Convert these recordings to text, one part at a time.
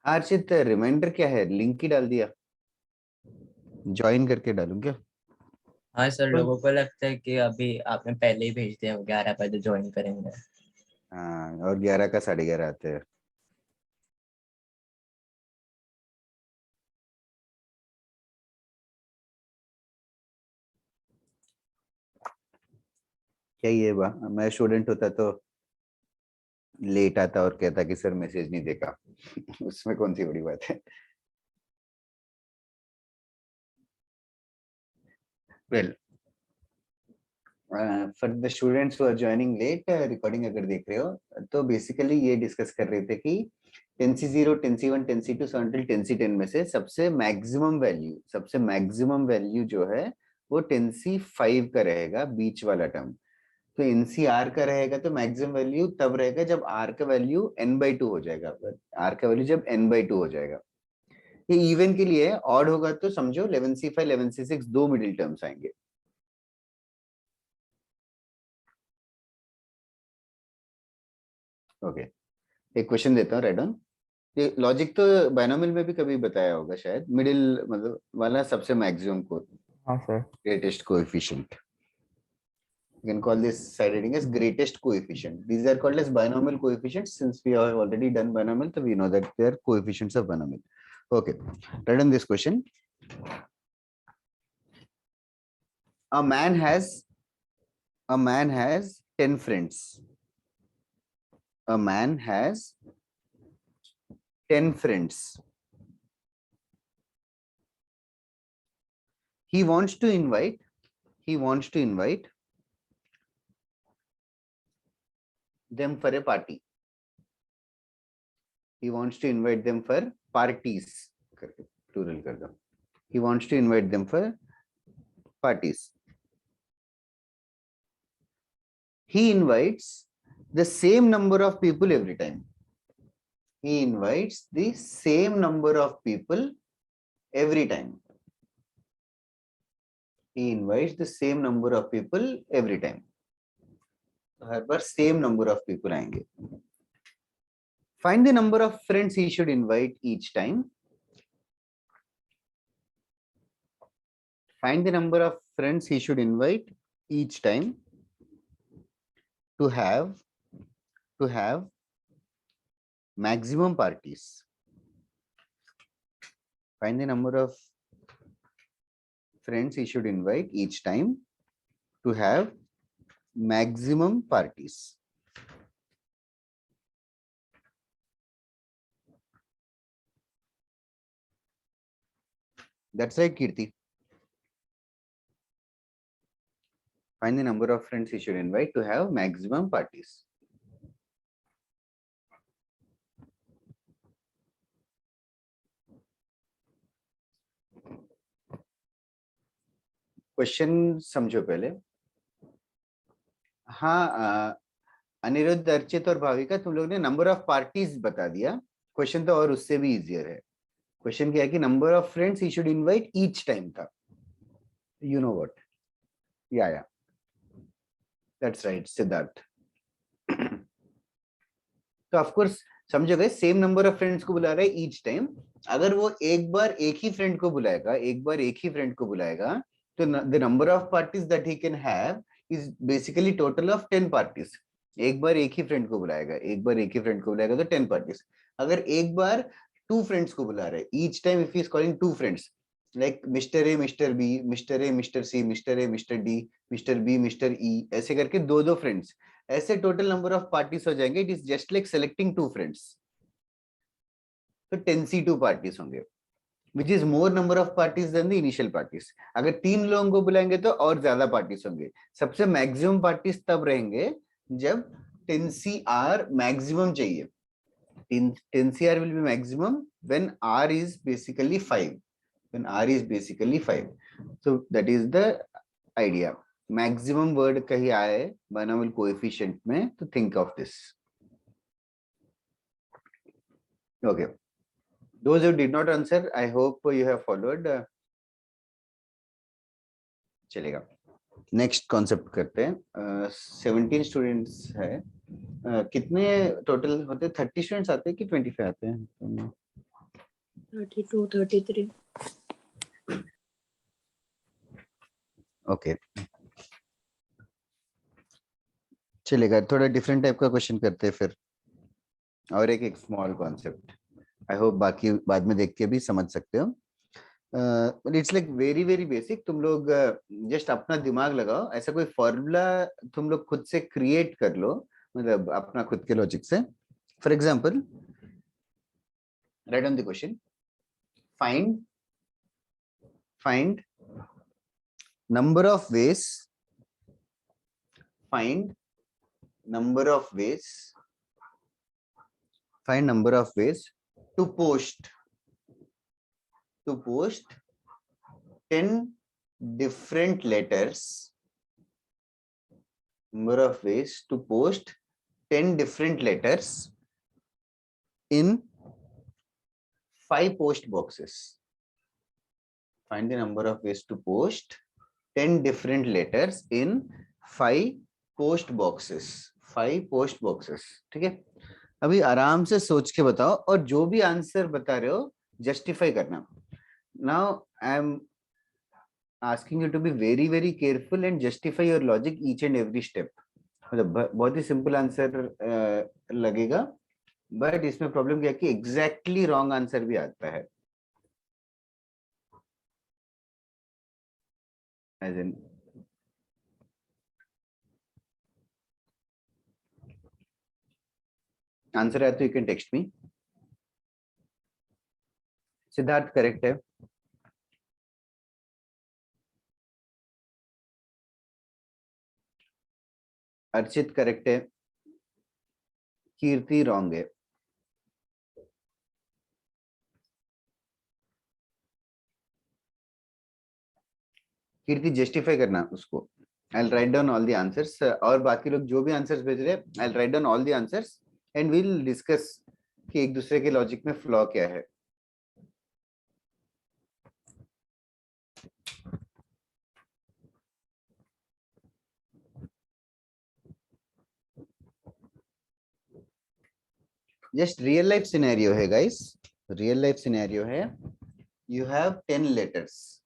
Archit reminder क्या है, link ही डाल दिया, ज्वाइन करके डालूं क्या? हाँ सर, लोगों को लगता है कि अभी आपने पहले ही भेज दिया, 11 बजे ज्वाइन करेंगे। हाँ, और 11 का 11:30 आते हैं। क्या ये मैं स्टूडेंट होता तो लेट आता और कहता कि सर मैसेज नहीं देखा। उसमें कौन सी बड़ी बात है। Well, for the students who are joining late, recording अगर देख रहे हो तो बेसिकली ये डिस्कस कर रहे थे कि 10C0 10C1 10C2 until 10C10 में से सबसे मैक्सिमम वैल्यू जो है वो 10C5 का रहेगा, बीच वाला टर्म। तो NCR का रहेगा तो मैक्सिमम वैल्यू तब रहेगा जब R का वैल्यू n/2 हो जाएगा, R का वैल्यू जब n/2 हो जाएगा। ये इवन के लिए, ऑड होगा तो समझो 11C5 11C6 दो मिडिल टर्म्स आएंगे। ओके, एक क्वेश्चन देता हूँ, राइट डाउन। ये लॉजिक तो बायनोमियल में भी कभी बताया होगा शायद, मिडिल मतलब वाला सबसे मैक्सिमम को, हाँ sir. Greatest coefficient. You can call this side heading as greatest coefficient. These are called as binomial coefficients. Since we have already done binomial, so we know that they are coefficients of binomial. Okay, write down this question. A man has 10 friends. A man has 10 friends. He wants to invite them for a party. He wants to invite them for parties. Plural कर दो. He wants to invite them for parties. He invites the same number of people every time. He invites the same number of people every time. He invites the same number of people every time. तो हर बार same number of people आएंगे. Find the number of friends he should invite each time. Find the number of friends he should invite each time to have maximum parties. Find the number of friends he should invite each time to have maximum parties. That's right, Kirti. Find the number of friends he should invite to have maximum parties. Question समझो पहले। हाँ, अनिरुद्ध, अर्चित और भाविका, तुम लोग ने number of parties बता दिया। Question तो और उससे भी इजियर है। क्वेश्चन क्या है कि number of friends he should invite each time था। यू नो व्हाट, या दैट्स राइट सिद्धार्थ। तो ऑफ कोर्स समझोगे, सेम नंबर ऑफ फ्रेंड्स को बुला रहा है ईच टाइम। अगर वो एक बार एक ही फ्रेंड को बुलाएगा तो the number of parties that he can have is basically total of 10 parties. एक बार एक ही फ्रेंड को बुलाएगा तो 10 पार्टीज। अगर एक बार टू फ्रेंड्स को बुला रहे each time, if he is calling two friends like mister A mister B, mister A mister C, mister A mister D, mister B mister E, ऐसे करके दो फ्रेंड्स, ऐसे टोटल नंबर ऑफ पार्टीज हो जाएंगे। It is just like selecting two friends, तो 10C2 parties होंगे, which is more number of parties than the initial parties. अगर 3 लोगों को बुलाएंगे तो और ज्यादा पार्टीज होंगे। सबसे मैक्सिमम पार्टीज तब रहेंगे जब 10CR मैक्सिमम चाहिए। 10CR will be maximum when R is basically 5. So that is the idea. Maximum word कहीं आए binomial coefficient में, तो think of this. Okay. Those who did not answer, I hope you have followed. चलेगा, next concept करते हैं। 17 students है। कितने total होते हैं? 30 स्टूडेंट्स आते हैं कि 25 आते हैं? 32, 33. ओके चलेगा, थोड़ा डिफरेंट टाइप का क्वेश्चन करते हैं फिर, और एक स्मॉल कॉन्सेप्ट। आई होप बाकी बाद में देख के भी समझ सकते हो। It's like very very basic. तुम लोग जस्ट अपना दिमाग लगाओ, ऐसा कोई फॉर्मूला तुम लोग खुद से क्रिएट कर लो, मतलब अपना खुद के लॉजिक से। For example, right on the question, find number of ways find number of ways to post 10 different letters. Number of ways to post 10 different letters in 5 post boxes. Find the number of ways to post 10 different letters in 5 post boxes. 5 post boxes, ठीक है। अभी आराम से सोच के बताओ, और जो भी आंसर बता रहे हो जस्टिफाई करना। Now I am asking you to be very very careful and justify your logic each and every step. मतलब बहुत ही सिंपल आंसर लगेगा, बट इसमें प्रॉब्लम क्या है कि एग्जैक्टली रॉन्ग आंसर भी आता है। As in, आंसर है तो you can text me. Siddharth correct है, अर्चित करेक्ट है, कीर्ति रॉन्ग है। कीर्ति जस्टिफाई करना उसको। I'll write down all the answers, और बाकी लोग जो भी आंसर्स भेज रहे हैं, I'll write down all the answers and we'll discuss कि एक दूसरे के लॉजिक में फ्लॉ क्या है। जस्ट रियल लाइफ सिनेरियो है गाइस, रियल लाइफ सिनेरियो है। You have 10 letters,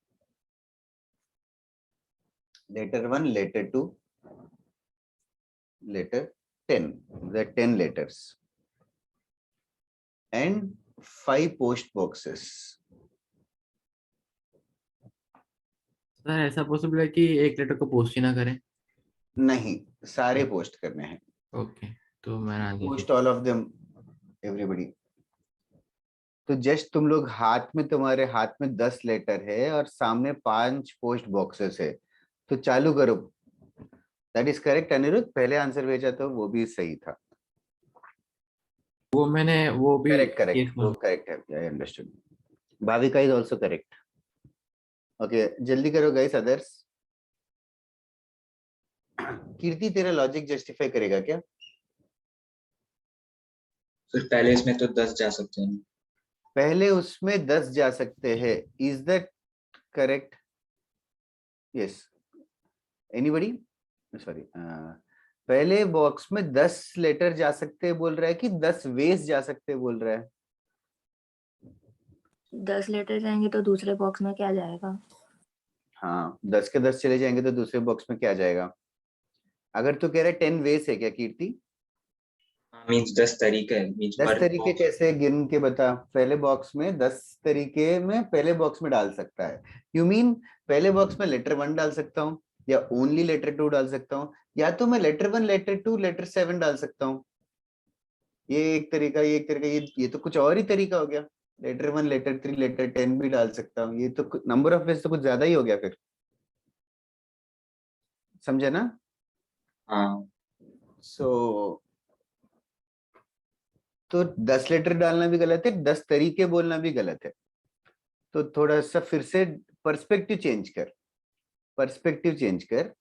letter 1, letter 2, letter 10, the 10 letters and 5 post boxes. Sir ऐसा पॉसिबल है कि एक लेटर को पोस्ट ही ना करें? नहीं, सारे पोस्ट करने हैं। ओके, तो मैं post all of them, everybody. तो जस्ट तुम लोग तुम्हारे हाथ में 10 लेटर है और सामने 5 पोस्ट बॉक्सेस है, तो चालू करो। दैट इज करेक्ट अनिरुद्ध, पहले आंसर भेजा तो वो भी सही था। वो भी करेक्ट वो करेक्ट है, I understood. Bhavika is also correct. Okay जल्दी करो गाइस, अदर्स। कीर्ति तेरा लॉजिक जस्टिफाई करेगा क्या? फिर पहले इसमें तो 10 जा सकते हैं। पहले उसमें 10 जा सकते हैं, is that correct? Yes, anybody? Sorry, पहले बॉक्स में 10 लेटर जा सकते हैं बोल रहा है कि 10 वेज जा सकते हैं बोल रहा है? 10 लेटर जाएंगे तो दूसरे बॉक्स में क्या जाएगा? हाँ, 10 के 10 चले जाएंगे तो दूसरे बॉक्स में क्या जाएगा? अगर तू कह रहा है 10 वेज है क्या कीर्ति? मींस 10 तरीके है, मींस 10 तरीके कैसे गिन के बता। पहले बॉक्स में 10 तरीके में पहले बॉक्स में डाल सकता है। यू मीन पहले बॉक्स में लेटर 1 डाल सकता हूँ, या ओनली लेटर 2 डाल सकता हूँ, या तो मैं लेटर 1 लेटर 2 लेटर 7 डाल सकता हूँ। ये एक तरीका, ये तो कुछ और ही तरीका हो गया। लेटर 1 लेटर 3 लेटर 10 भी डाल सकता हूँ। ये तो नंबर ऑफ वेज तो कुछ ज्यादा ही हो गया फिर, समझे ना? हाँ। तो 10 लेटर डालना भी गलत है, 10 तरीके बोलना भी गलत है। तो थोड़ा सा फिर से पर्सपेक्टिव चेंज कर,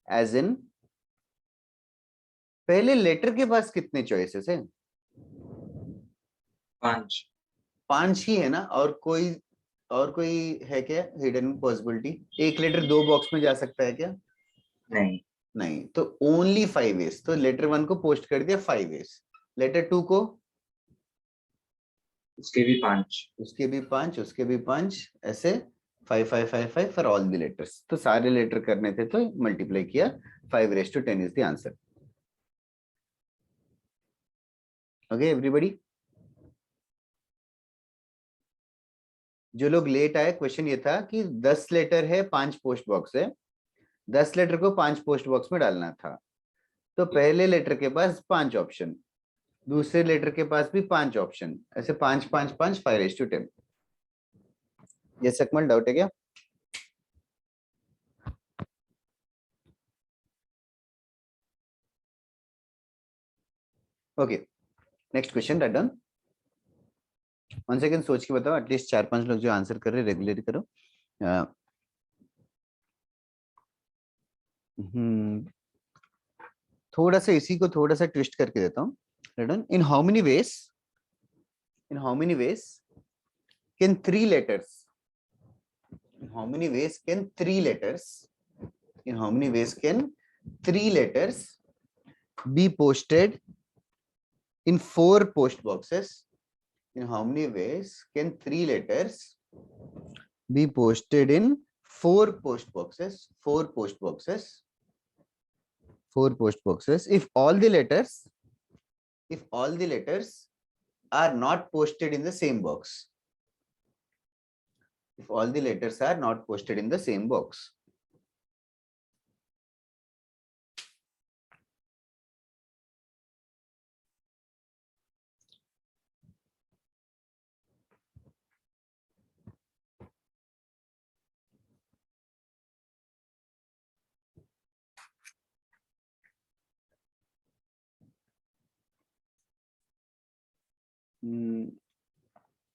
एज इन पहले लेटर के पास कितने चॉइसेस है? 5 ही है ना? और कोई है क्या हिडन पॉसिबिलिटी? एक लेटर 2 बॉक्स में जा सकता है क्या? नहीं, तो ओनली 5 वेज। तो लेटर 1 को पोस्ट कर दिया 5 वेज, लेटर 2 को उसके भी 5। उसके भी 5, उसके भी 5, ऐसे 5 5 5 5 फॉर ऑल द लेटर्स। तो सारे लेटर करने थे तो मल्टीप्लाई किया, 5 raised to 10 is the answer. Okay everybody, जो लोग लेट आए, क्वेश्चन ये था कि 10 लेटर है, 5 पोस्ट बॉक्स है, 10 लेटर को 5 पोस्ट बॉक्स में डालना था। तो पहले लेटर के पास 5 ऑप्शन, दूसरे लेटर के पास भी 5 ऑप्शन, ऐसे 5 5 5 5 raised to 10। ये सकमल डाउट है क्या? Okay next question, done. 1 second सोच के बताओ, एटलीस्ट 4-5 लोग जो आंसर कर रहे रेगुलर करो। थोड़ा सा इसी को थोड़ा सा ट्विस्ट करके देता हूँ। Done. In how many ways can 3 letters, in how many ways can 3 letters, in how many ways can 3 letters be posted in 4 post boxes? In how many ways can 3 letters be posted in 4 post boxes? 4 post boxes. 4 post boxes. If all the letters are not posted in the same box. If all the letters are not posted in the same box.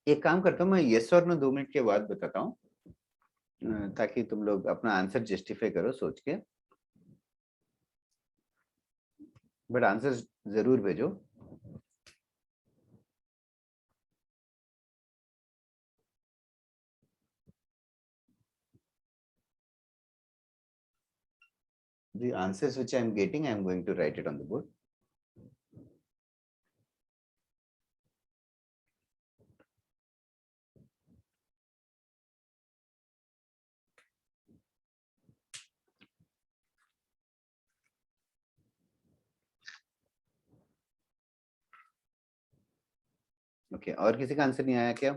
एक काम करता हूँ, मैं yes और no 2 minute के बाद बताता हूँ, ताकि तुम लोग अपना आंसर जस्टिफाई करो सोच के, बट आंसर जरूर भेजो। The answers which I am getting, I am going to write it on the board. Okay और किसी का आंसर नहीं आया क्या?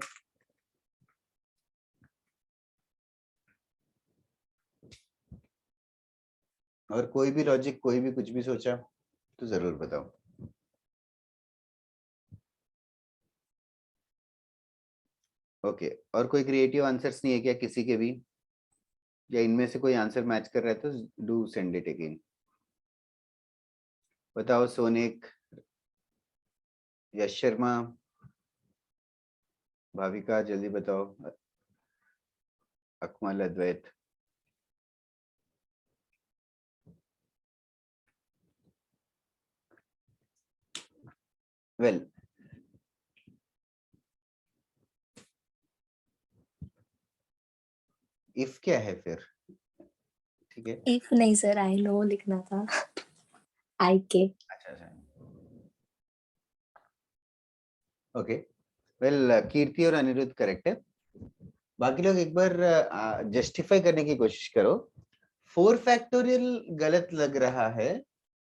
और कोई भी लॉजिक, कोई भी कुछ भी सोचा तो जरूर बताओ। ओके और कोई क्रिएटिव आंसर्स नहीं है क्या किसी के भी, या इनमें से कोई आंसर मैच कर रहा है तो डू सेंड इट अगेन। बताओ सोनिक, यश शर्मा, भाविका जल्दी बताओ, अकमल, अद्वैत। वेल इफ क्या है फिर? ठीक है, इफ नहीं सर, आई नो लिखना था। आई के। अच्छा अच्छा ओके। वेल कीर्ति और अनिरुद्ध करेक्ट है, बाकी लोग एक बार जस्टिफाई करने की कोशिश करो। 4 फैक्टोरियल गलत लग रहा है,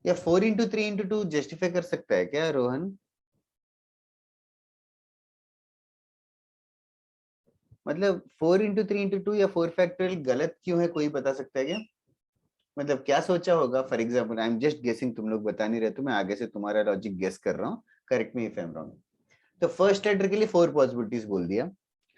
या 4 into 3 into 2 जस्टिफाई कर सकता है क्या रोहन? मतलब 4 into 3 into 2 या 4 फैक्टोरियल गलत क्यों है, कोई बता सकता है क्या? मतलब क्या सोचा होगा? For example I am just guessing, तुम लोग बता नहीं रहे तो मैं आगे से तुम्हारा लॉजिक गेस कर रहा हूँ, correct me if I am wrong. तो फर्स्ट लेटर के लिए 4 पॉसिबिलिटीज बोल दिया,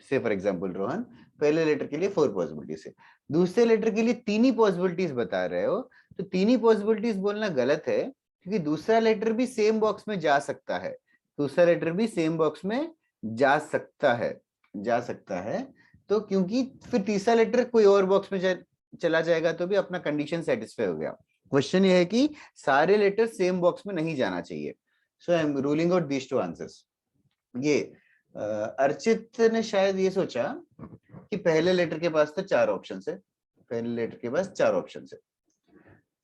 से फॉर एग्जाम्पल रोहन पहले लेटर के लिए 4 पॉसिबिलिटीज है, दूसरे लेटर के लिए 3 ही पॉसिबिलिटीज बता रहे हो, तो 3 ही पॉसिबिलिटीज बोलना गलत है, क्योंकि दूसरा लेटर भी सेम बॉक्स में जा सकता है, दूसरा लेटर भी सेम बॉक्स में जा सकता है, तो क्योंकि फिर तीसरा लेटर कोई और बॉक्स में चला जाएगा तो भी अपना कंडीशन सेटिस्फाई हो गया। क्वेश्चन ये है कि सारे लेटर सेम बॉक्स में नहीं जाना चाहिए, so I am ruling out these 2 answers. ये अर्चित ने शायद ये सोचा कि पहले लेटर के पास तो 4 ऑप्शन है, पहले लेटर के पास 4 ऑप्शन है,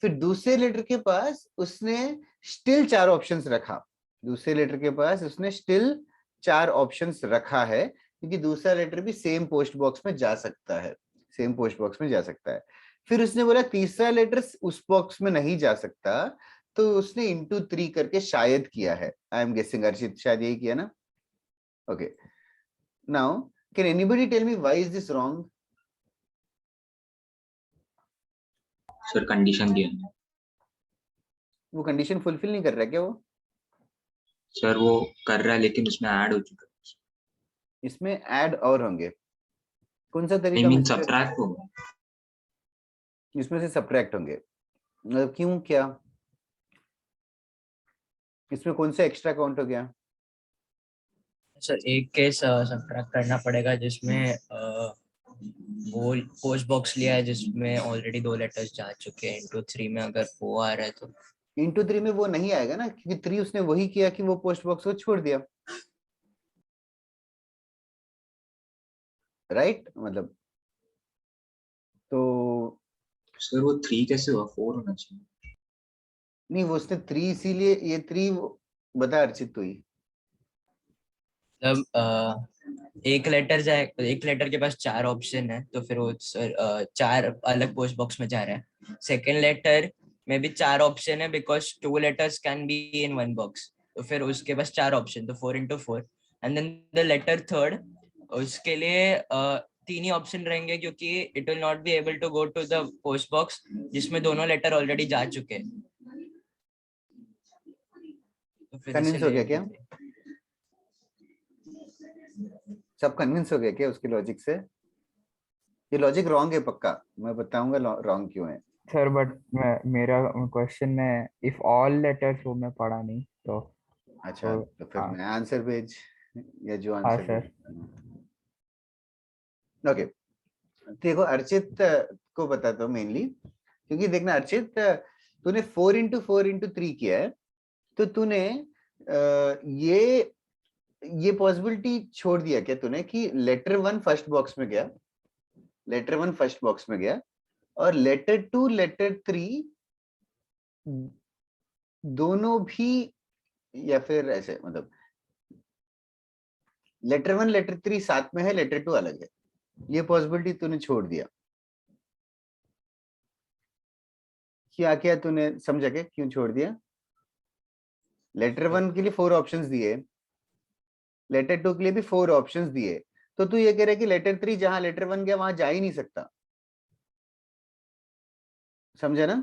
फिर दूसरे लेटर के पास उसने स्टिल 4 ऑप्शंस रखा, दूसरे लेटर के पास उसने स्टिल 4 ऑप्शंस रखा है क्योंकि दूसरा लेटर भी सेम पोस्ट बॉक्स में जा सकता है, सेम पोस्ट बॉक्स में जा सकता है। फिर उसने बोला तीसरा लेटर उस बॉक्स में नहीं जा सकता, तो उसने इंटू 3 करके शायद किया है। आई एम गेसिंग अर्चित शायद यही किया ना। Okay, now can anybody tell me why is this wrong? Sir condition दिया है। वो कंडीशन फुलफिल नहीं कर रहा है क्या वो? सर वो कर रहा है लेकिन उसमें ऐड हो चुका है। इसमें ऐड और होंगे, कौन सा आई तरीका मीन मुझे? सब्ट्रैक्ट होगा। इसमें से सब्ट्रैक्ट होंगे, मतलब क्यों, क्या इसमें कौन सा एक्स्ट्रा काउंट हो गया? सर एक केस सब्ट्रैक्ट करना पड़ेगा जिसमें वो पोस्ट बॉक्स लिया है जिसमें ऑलरेडी 2 लेटर्स जा चुके हैं, इंटू 3 में अगर वो आ रहा है तो इंटू 3 में वो नहीं आएगा ना, क्योंकि 3 उसने वही किया कि वो पोस्ट बॉक्स को छोड़ दिया, राइट? मतलब तो सर वो 3 कैसे हुआ, 4 होना चाहिए। नहीं, वो उसने 3 इसीलिए ये 3 बता अर्चित तू ही। मतलब एक लेटर जाए, एक लेटर के पास 4 ऑप्शन है तो फिर वो सर 4 अलग पोस्ट बॉक्स में जा रहा है। सेकंड लेटर में भी 4 ऑप्शन है because 2 letters can be in 1 box, तो फिर उसके पास 4 ऑप्शन, तो 4 into 4। And then the letter third, उसके लिए 3 ही ऑप्शन रहेंगे क्योंकि it will not be able to go to the post box जिसमें दोनों लेटर ऑलरेडी जा चुके हैं। तो फिर कन्विंस हो गया इसीलिए क्या? सब कन्विंस हो गया क्या उसके लॉजिक से? ये लॉजिक रॉन्ग है पक्का, मैं बताऊंगा रॉन्ग क्यों है। सर बट मेरा क्वेश्चन में इफ ऑल लेटर्स वो मैं पढ़ा नहीं तो अच्छा, तो फिर हाँ। मैं आंसर भेज, या जो हाँ आंसर सर। ओके, देखो अर्चित को बताता हूँ मेनली, क्योंकि देखना अर्चित, तूने 4 into 4 into 3 किया है, तो तूने ये पॉसिबिलिटी छोड़ दिया क्या तूने कि लेटर 1 फर्स्ट बॉक्स में गया, लेटर 1 फर्स्ट बॉक्स में गया, और लेटर 2 लेटर 3 दोनों भी, या फिर ऐसे मतलब लेटर 1 लेटर 3 साथ में है, लेटर 2 अलग है, ये पॉसिबिलिटी तूने छोड़ दिया। क्या क्या तूने समझा के क्यों छोड़ दिया? लेटर 1 के लिए 4 ऑप्शंस दिए, लेटर 2 के लिए भी 4 ऑप्शंस दिए, तो तू ये कह रहा है कि लेटर 3 जहां लेटर 1 गया वहां जा ही नहीं सकता, समझा ना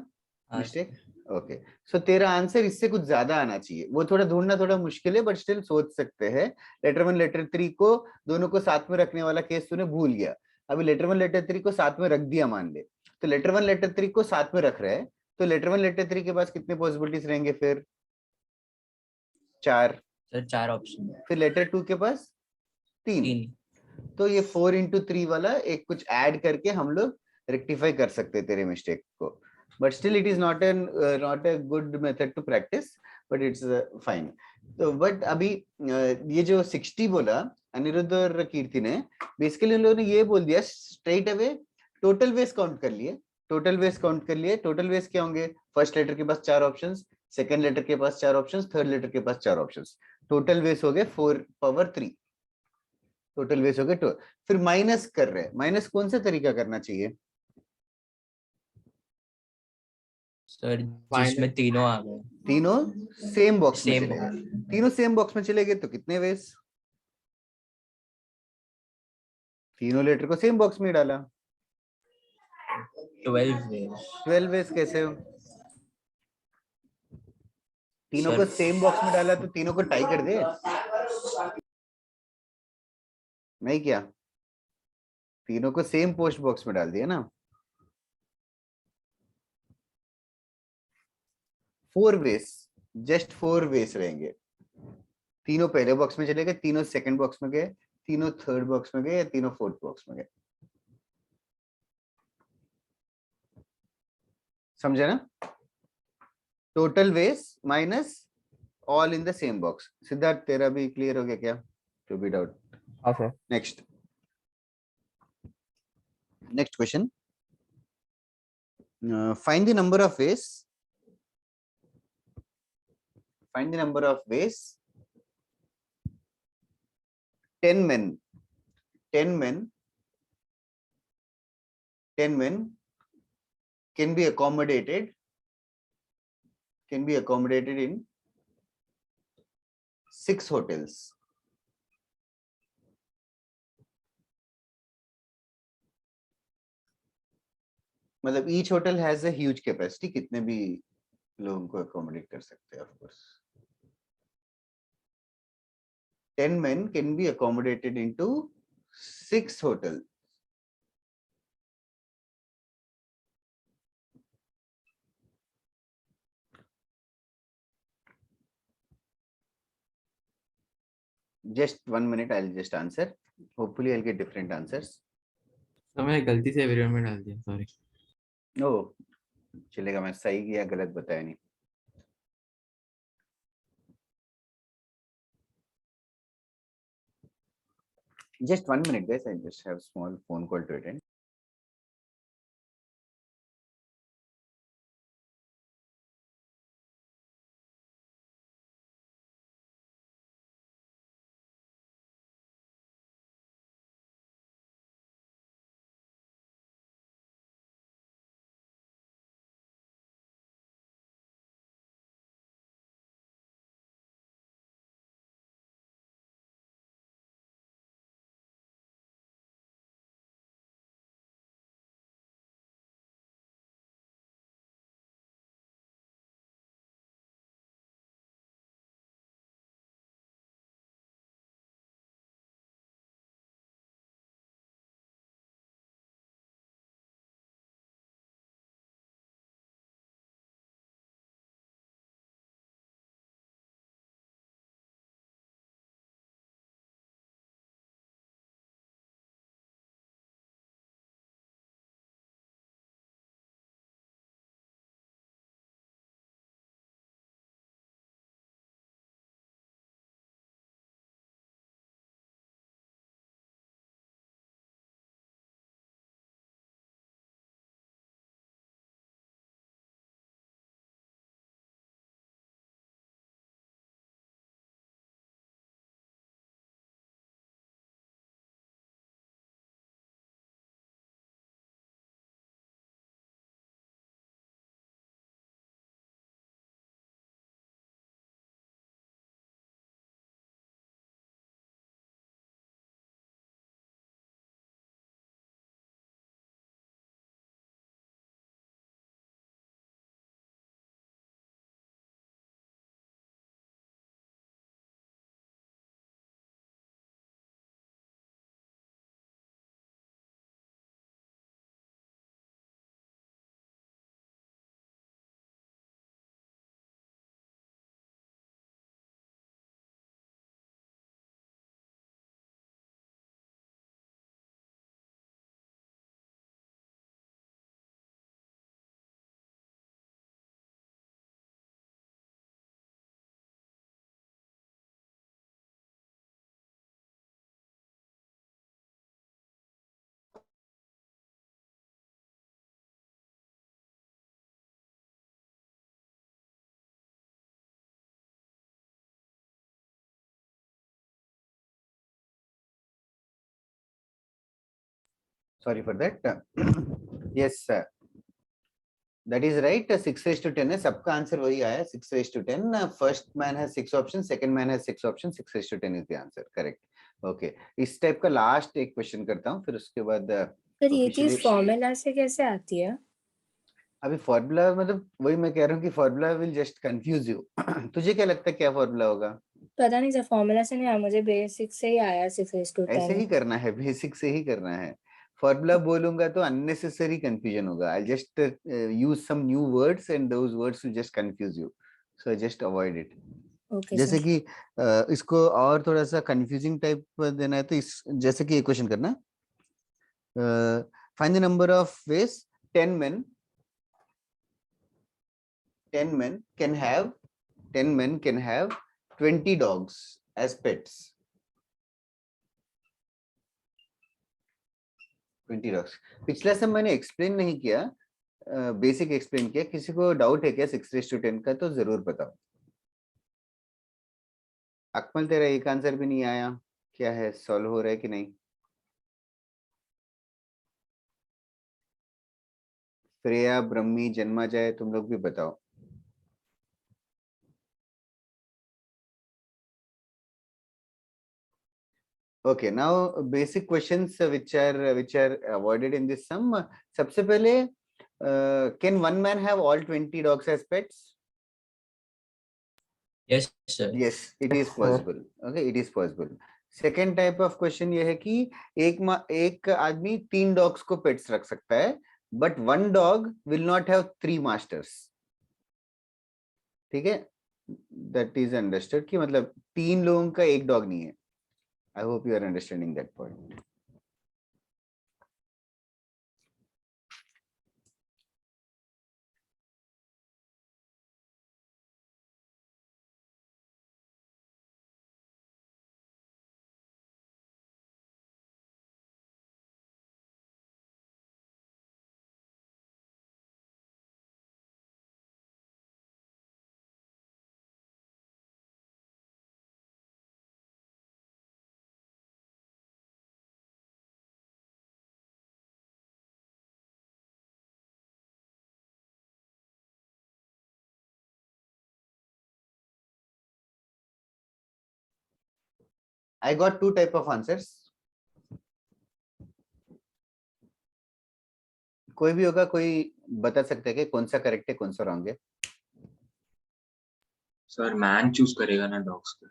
मिस्टेक? ओके, सो तेरा आंसर इससे कुछ ज्यादा आना चाहिए, वो थोड़ा ढूंढना थोड़ा मुश्किल है बट स्टिल सोच सकते हैं। लेटर 1 लेटर 3 को दोनों को साथ में रखने वाला केस तूने भूल गया, अभी लेटर 1 लेटर 3 को साथ में रख दिया मान ले, तो लेटर 1 लेटर 3 को साथ में रख रहे हैं, तो लेटर 1 लेटर 3 के पास कितने पॉसिबिलिटीज रहेंगे फिर? 4। सर 4 ऑप्शन, फिर लेटर 2 के पास 3, 3। तो ये 4 into 3 वाला एक कुछ ऐड करके हम लोग रेक्टिफाई कर सकते हैं तेरे मिस्टेक को, but still it is not a good method to practice, but it's fine. तो बट अभी ये जो 60 बोला अनिरुद्ध और कीर्ति ने, बेसिकली उन लोगों ने ये बोल दिया स्ट्रेट अवे टोटल वेस काउंट कर लिए, टोटल वेस काउंट कर लिए। टोटल वेस क्या होंगे? फर्स्ट लेटर के पास 4 ऑप्शंस, सेकंड लेटर के पास 4 ऑप्शंस, थर्ड लेटर के पास 4 ऑप्शंस, टोटल वेस हो गए 4 power 3, टोटल वेस हो गए 2। फिर माइनस कर रहे हैं, माइनस कौन सा तरीका करना चाहिए? सर जिसमें तीनों आ गए, तीनों सेम बॉक्स में सेम चले गए, तीनों सेम बॉक्स में चले गए तो कितने वेस? तीनों लेटर को सेम बॉक्स में डाला, 12 वेज। 12 वेस कैसे हो? तीनों को सर सेम बॉक्स में डाला तो तीनों को टाई कर दे, नहीं क्या? तीनों को सेम पोस्ट बॉक्स में डाल दिया ना। 4 वेस, जस्ट 4 वेस रहेंगे, तीनों पहले बॉक्स में चले गए, तीनों सेकंड बॉक्स में गए, तीनों थर्ड बॉक्स में गए, या तीनों फोर्थ बॉक्स में गए, समझे ना? Total ways minus all in the same box. Siddharth तेरा भी क्लियर हो गया क्या? To be doubt. हाँ sir. Next question, find the number of ways, find the number of ways 10 men, 10 men, 10 men can be accommodated in 6 hotels. मतलब each hotel has a huge capacity, कितने भी लोगों को accommodate कर सकते हैं, of course. 10 men can be accommodated into 6 hotels. Just 1 minute, I'll just answer. Hopefully, I'll get different answers. तो मैंने गलती से एवरीवन में डाल दिया, सॉरी। Oh, चलेगा, मैं सही किया गलत बताया नहीं. Just 1 minute, guys. I just have small phone call to attend. Sorry for that. Yes, sir. That is right. 6:10 है, सबका आंसर वही आया, 6:10. First man has 6 options, second man has 6 options. 6:10 is the answer. Correct. Okay. इस type का last एक question करता हूँ, फिर उसके बाद पर ये चीज फॉर्मूला से कैसे आती है? अभी फॉर्मूला मतलब वही मैं कह रहा हूँ कि formula will just confuse you. तुझे क्या लगता है क्या फॉर्मूला होगा? पता नहीं सर, फॉर्मूला से नहीं आया, मुझे बेसिक से ही आया 6:10. ऐसे ही करना है, बेसिक से ही करना है. फॉर्मूला बोलूंगा तो अननेसेसरी कंफ्यूजन होगा. I just use some new words and those words will just confuse you, so just avoid it. Okay जैसे सर. कि इसको और थोड़ा सा कंफ्यूजिंग टाइप देना है तो इस जैसे कि ये क्वेश्चन करना, find the number of veg 10 men can have 20 dogs as pets. 20 dogs. पिछला सब मैंने एक्सप्लेन नहीं किया, बेसिक एक्सप्लेन किया. किसी को डाउट है क्या 6:10 का? तो जरूर बताओ. अकमल तेरा एक आंसर भी नहीं आया. क्या है, सॉल्व हो रहा है कि नहीं? श्रेया, ब्रह्मी, जन्मा जाए, तुम लोग भी बताओ। Okay, now basic questions which are avoided in this sum. सबसे पहले, can one man have all 20 dogs as pets? Yes, sir. Yes, it Yes, is sir. possible. Okay, it is possible. Second type of question ये है कि एक आदमी 3 dogs को pets रख सकता है, but one dog will not have 3 masters. ठीक है? That is understood कि मतलब 3 लोगों का एक dog नहीं है. I hope you are understanding that point. I got 2 type of answers. कोई भी होगा, कोई बता सकता है कि कौन सा करेक्ट है, कौन सा रॉन्ग है? सर मैन चूज करेगा ना डॉग्स को।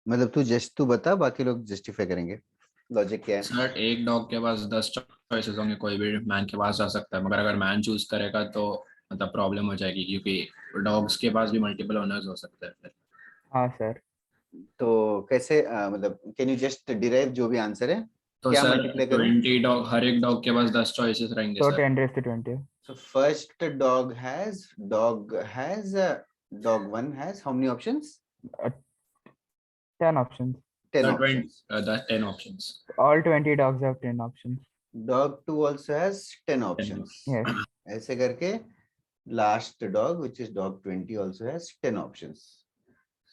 मतलब तू बता, बाकी लोग जस्टिफाई करेंगे। लॉजिक क्या है? सर एक डॉग के पास 10 चॉइसेस होंगे, कोई भी मैन के पास जा सकता है, मगर अगर मैन चूज करेगा तो मतलब प्रॉब्लम हो जाएगी, क्योंकि डॉग्स के पास भी मल्टीपल ओनर्स हो सकते हैं फिर। हाँ सर। तो कैसे मतलब कैन यू जस्ट डिराइव जो भी आंसर है, तो क्या सर मल्टीप्लाई करूं? 20 डॉग, हर एक डॉग के पास 10 चॉइसेस रहेंगे तो sir. 10⁻20. So first dog has dog 1 has how many options? 10 options. 10 Sir, options. 10 options. All 20 dogs have 10 options. Dog 2 also has 10 options. Yes. ऐसे करके last dog which is dog 20 also has 10 options.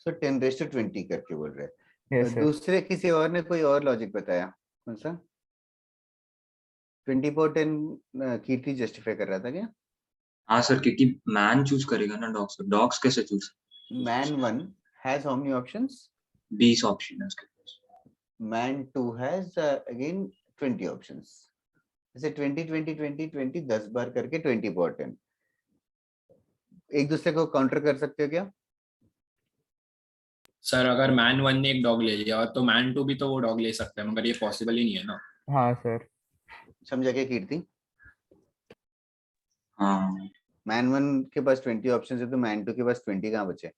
So 10⁻20 करके बोल रहे हैं। Yes, sir. दूसरे किसी और ने कोई और लॉजिक बताया? कौन सा? 20/10 कीर्ति जस्टिफाई कर रहा था क्या? हाँ सर, क्योंकि मैन चूज करेगा ना डॉग्स को, डॉग्स कैसे choose? Man 1 has how many options? 20 option है उसके पास। Man 2 has again 20 options. जैसे 20 10 बार करके 20/10 एक दूसरे को काउंटर कर सकते हो क्या? सर अगर मैन 1 ने एक डॉग ले लिया तो मैन 2 भी तो वो डॉग ले सकता है, मगर ये पॉसिबल ही नहीं है ना। हाँ सर। समझा क्या कीर्ति? हाँ मैन 1 के पास 20 ऑप्शंस है तो मैन 2 के पास 20 कहाँ बचे?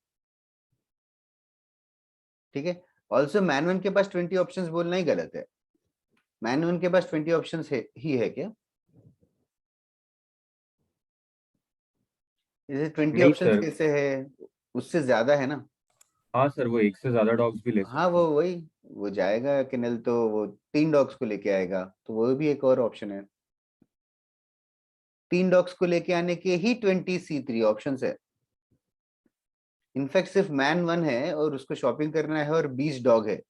ठीक है। ऑल्सो मैन 1 के पास 20 ऑप्शंस बोलना ही गलत है। मैन 1 के पास 20 ऑप्शंस ही है क्या? जैसे 20 नहीं ऑप्शंस सर। कैसे है? उससे ज्यादा है ना। हाँ सर, वो एक से ज्यादा डॉग्स भी ले सकते हाँ वो वही वो जाएगा किनल तो वो 3 डॉग्स को लेके आएगा, तो वो भी एक और ऑप्शन है। 3 डॉग्स को लेके आने के ही 20C3 ऑप्शंस है। इनफैक्ट सिर्फ मैन 1 है और उसको शॉपिंग करना है और 20 डॉग है,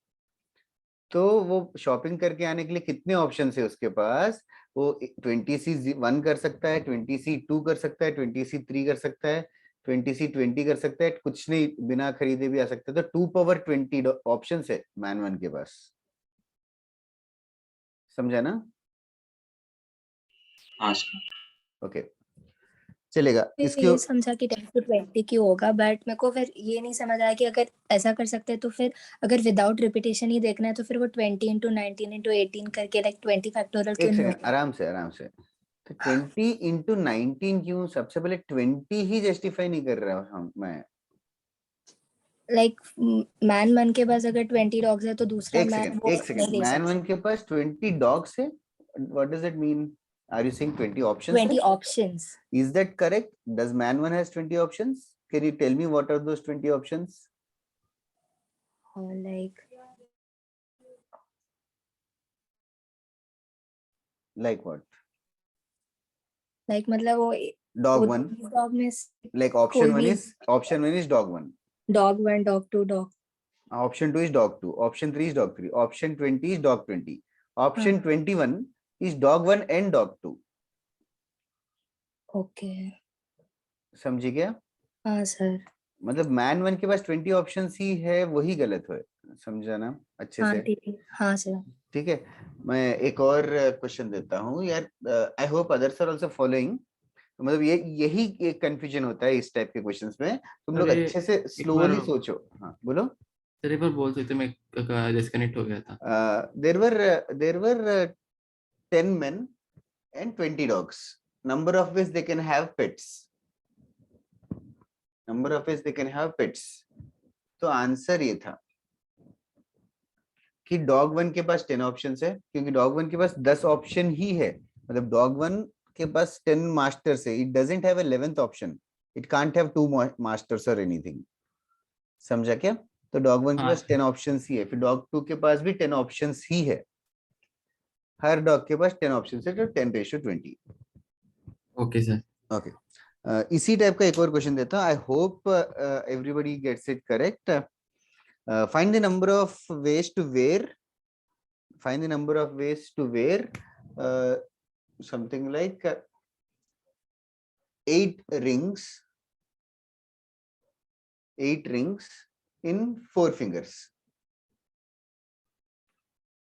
तो वो शॉपिंग करके आने के लिए कितने ऑप्शन है उसके पास? वो 20C1 कर सकता है, 20C2 कर सकता है, 20C3 कर सकता है, 20C20 कर सकता है, कुछ नहीं बिना खरीदे भी आ सकता है। तो 2/20 ऑप्शन है मैन 1 के पास। समझा ना? हाँ सर। ओके चलेगा। इसके ये समझा कि 10 to 20 की होगा, बट मेरे को फिर ये नहीं समझ आया कि अगर ऐसा कर सकते हैं तो फिर अगर विदाउट रिपीटेशन ही देखना है तो फिर वो 20 × 19 × 18 करके लाइक 20 फैक्टोरियल क्यों एक नहीं सेकंड, आराम से। तो 20 × 19 क्यों? सबसे पहले 20 ही जस्टिफाई नहीं कर रहा हूँ मैं। लाइक मैन 1 के पास अगर 20 डॉग्स है तो दूसरा एक मैन सेकंड वो नहीं ले मैन सकता। 1 के पास 20 डॉग्स है। What does it mean? Are you saying 20 options 20 है? options. Is that correct? Does man 1 has 20 options? Can you tell me what are those 20 options? Or like Like what? मतलब वो Dog वो 1. Dog में Like कोई option 1 भी is dog 1. dog 1, dog 2, dog Option 2 is dog 2. Option 3 is dog 3. Option 20 is dog 20. Option 21 is dog 1 and dog 2. Okay समझी क्या? हाँ sir मतलब मैन 1 के पास 20 ऑप्शंस ही है, वही गलत है, समझा ना अच्छे हाँ से? ठीक है हाँ सर ठीक है, मैं एक और क्वेश्चन देता हूँ यार, I hope others are also following. मतलब ये यही एक कंफ्यूजन होता है इस टाइप के क्वेश्चंस में, तुम लोग अरे, अच्छे से एक स्लोली बार सोचो। हाँ बोलो। सर एक बार बोल सकते, मैं डिस्कनेक्ट हो गया था। There were 10 men and 20 dogs. Number of ways they can have pets. Number of ways they can have pets. तो आंसर ये था कि डॉग 1 के पास 10 ऑप्शंस है, क्योंकि डॉग 1 के पास 10 ऑप्शन ही है। मतलब डॉग 1 के पास 10 मास्टर्स है, it doesn't have a 11th option, it can't have 2 masters और एनीथिंग। समझा क्या? तो डॉग 1 के हाँ पास 10 ऑप्शंस ही है, फिर डॉग 2 के पास भी 10 ऑप्शंस ही है। हर डॉग के पास 10 ऑप्शंस है, तो 10:20। Okay sir. ओके, इसी टाइप का एक और क्वेश्चन देता हूँ। I hope everybody gets it correct. Find the number of ways to wear, find the number of ways to wear something like 8 rings in 4 fingers.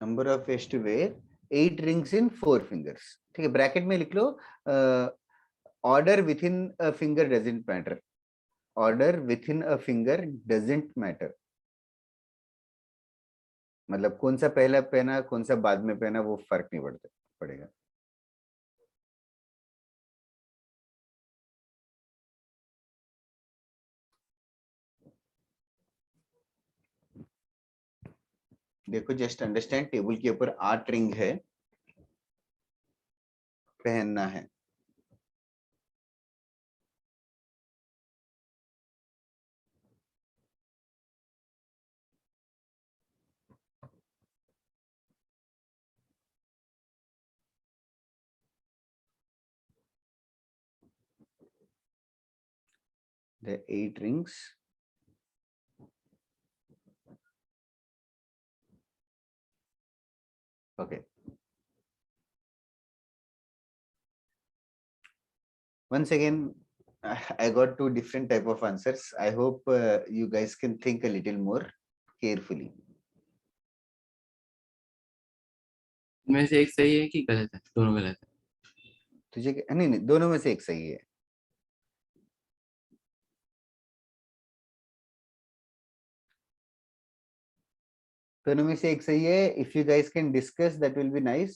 Number of ways to wear 8 rings in 4 fingers. ठीक है, bracket में लिख लो order within a finger doesn't matter, order within a finger doesn't matter. मतलब कौन सा पहला पहना कौन सा बाद में पहना वो फर्क नहीं पड़ेगा। देखो जस्ट अंडरस्टैंड, टेबल के ऊपर 8 रिंग है, पहनना है। The 8 rings. Okay. Once again, I got 2 different type of answers. I hope you guys can think a little more carefully. इनमें से एक सही है कि गलत है? दोनों गलत है। तुझे नहीं, दोनों में से एक सही है। दोनों में से एक सही है। If you guys can discuss that will be nice.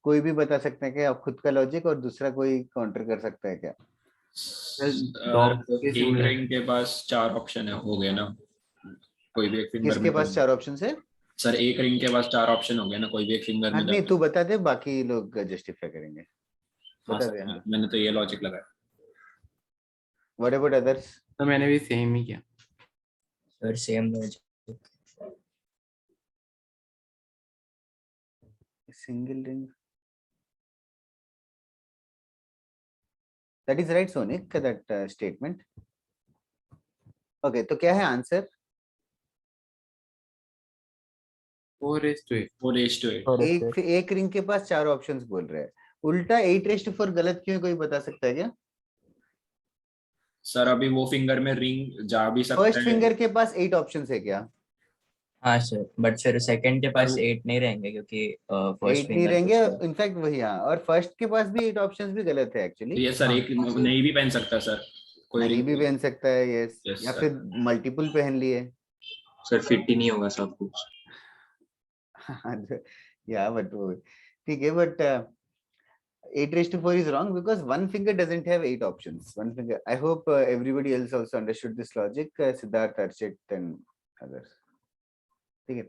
कोई भी बता सकता है क्या आप खुद का लॉजिक, और दूसरा कोई काउंटर कर सकता है क्या? डॉग के एक सिमिलर। रिंग के पास 4 ऑप्शन है, हो गए ना? कोई भी एक फिंगर किसके में पास 4 ऑप्शन है? सर एक रिंग के पास 4 ऑप्शन हो गए ना, कोई भी एक फिंगर हाँ में नहीं, तू बता दे, बाकी लोग जस्टिफाई करेंगे। हाँ बता सर, दे। हाँ, मैंने तो ये लॉजिक लगाया। What about others? तो मैंने भी सेम ही किया sir same logic. Single ring, that is right Sonik, that statement. Okay, तो क्या है आंसर? 4:8। एक रिंग के पास 4 ऑप्शंस बोल रहे हैं, उल्टा 8:4 गलत क्यों है, कोई बता सकता है क्या? सर अभी वो फिंगर में रिंग जा भी सकता फर्स्ट है। फिंगर के पास 8 ऑप्शंस है क्या? हाँ सर, बट सर सेकंड के पास सर, 8 नहीं रहेंगे क्योंकि फर्स्ट 8 नहीं फिंगर रहेंगे, इनफैक्ट वही। हाँ, और फर्स्ट के पास भी 8 ऑप्शंस भी गलत है एक्चुअली। ये सर हाँ। एक नहीं भी पहन सकता सर, कोई नहीं रिंग भी पहन सकता है, यस, Yes, या sir. फिर मल्टीपल पहन लिए। सर फिट ही नहीं होगा सब कुछ। या बट ठीक है, but 8:4 is wrong because one finger doesn't have 8 options. One finger. I hope everybody else also understood this logic. Siddharth, Archit and others. ठीक है,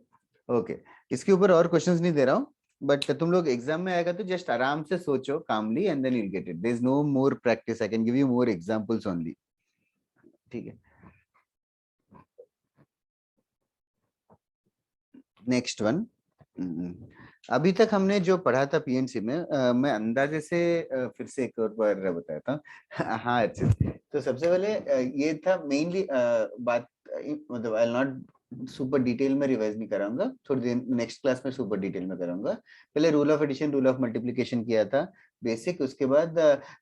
ओके। इसके ऊपर और क्वेश्चंस नहीं दे रहा हूँ, बट तुम लोग एग्जाम में आएगा तो जस्ट आराम से सोचो calmly, and then you will get it. There is no more practice, I can give you more examples only. ठीक है, नेक्स्ट वन। अभी तक हमने जो पढ़ा था पीएनसी में, मैं अंदाजे से फिर से एक और बार बताया था। हाँ अच्छे, तो सबसे पहले ये था मेनली बात, मतलब I will not super detail में रिवाइज नहीं कराऊंगा, थोड़ी देर नेक्स्ट क्लास में सुपर डिटेल में कराऊंगा। पहले rule of addition, rule of multiplication किया था बेसिक, उसके बाद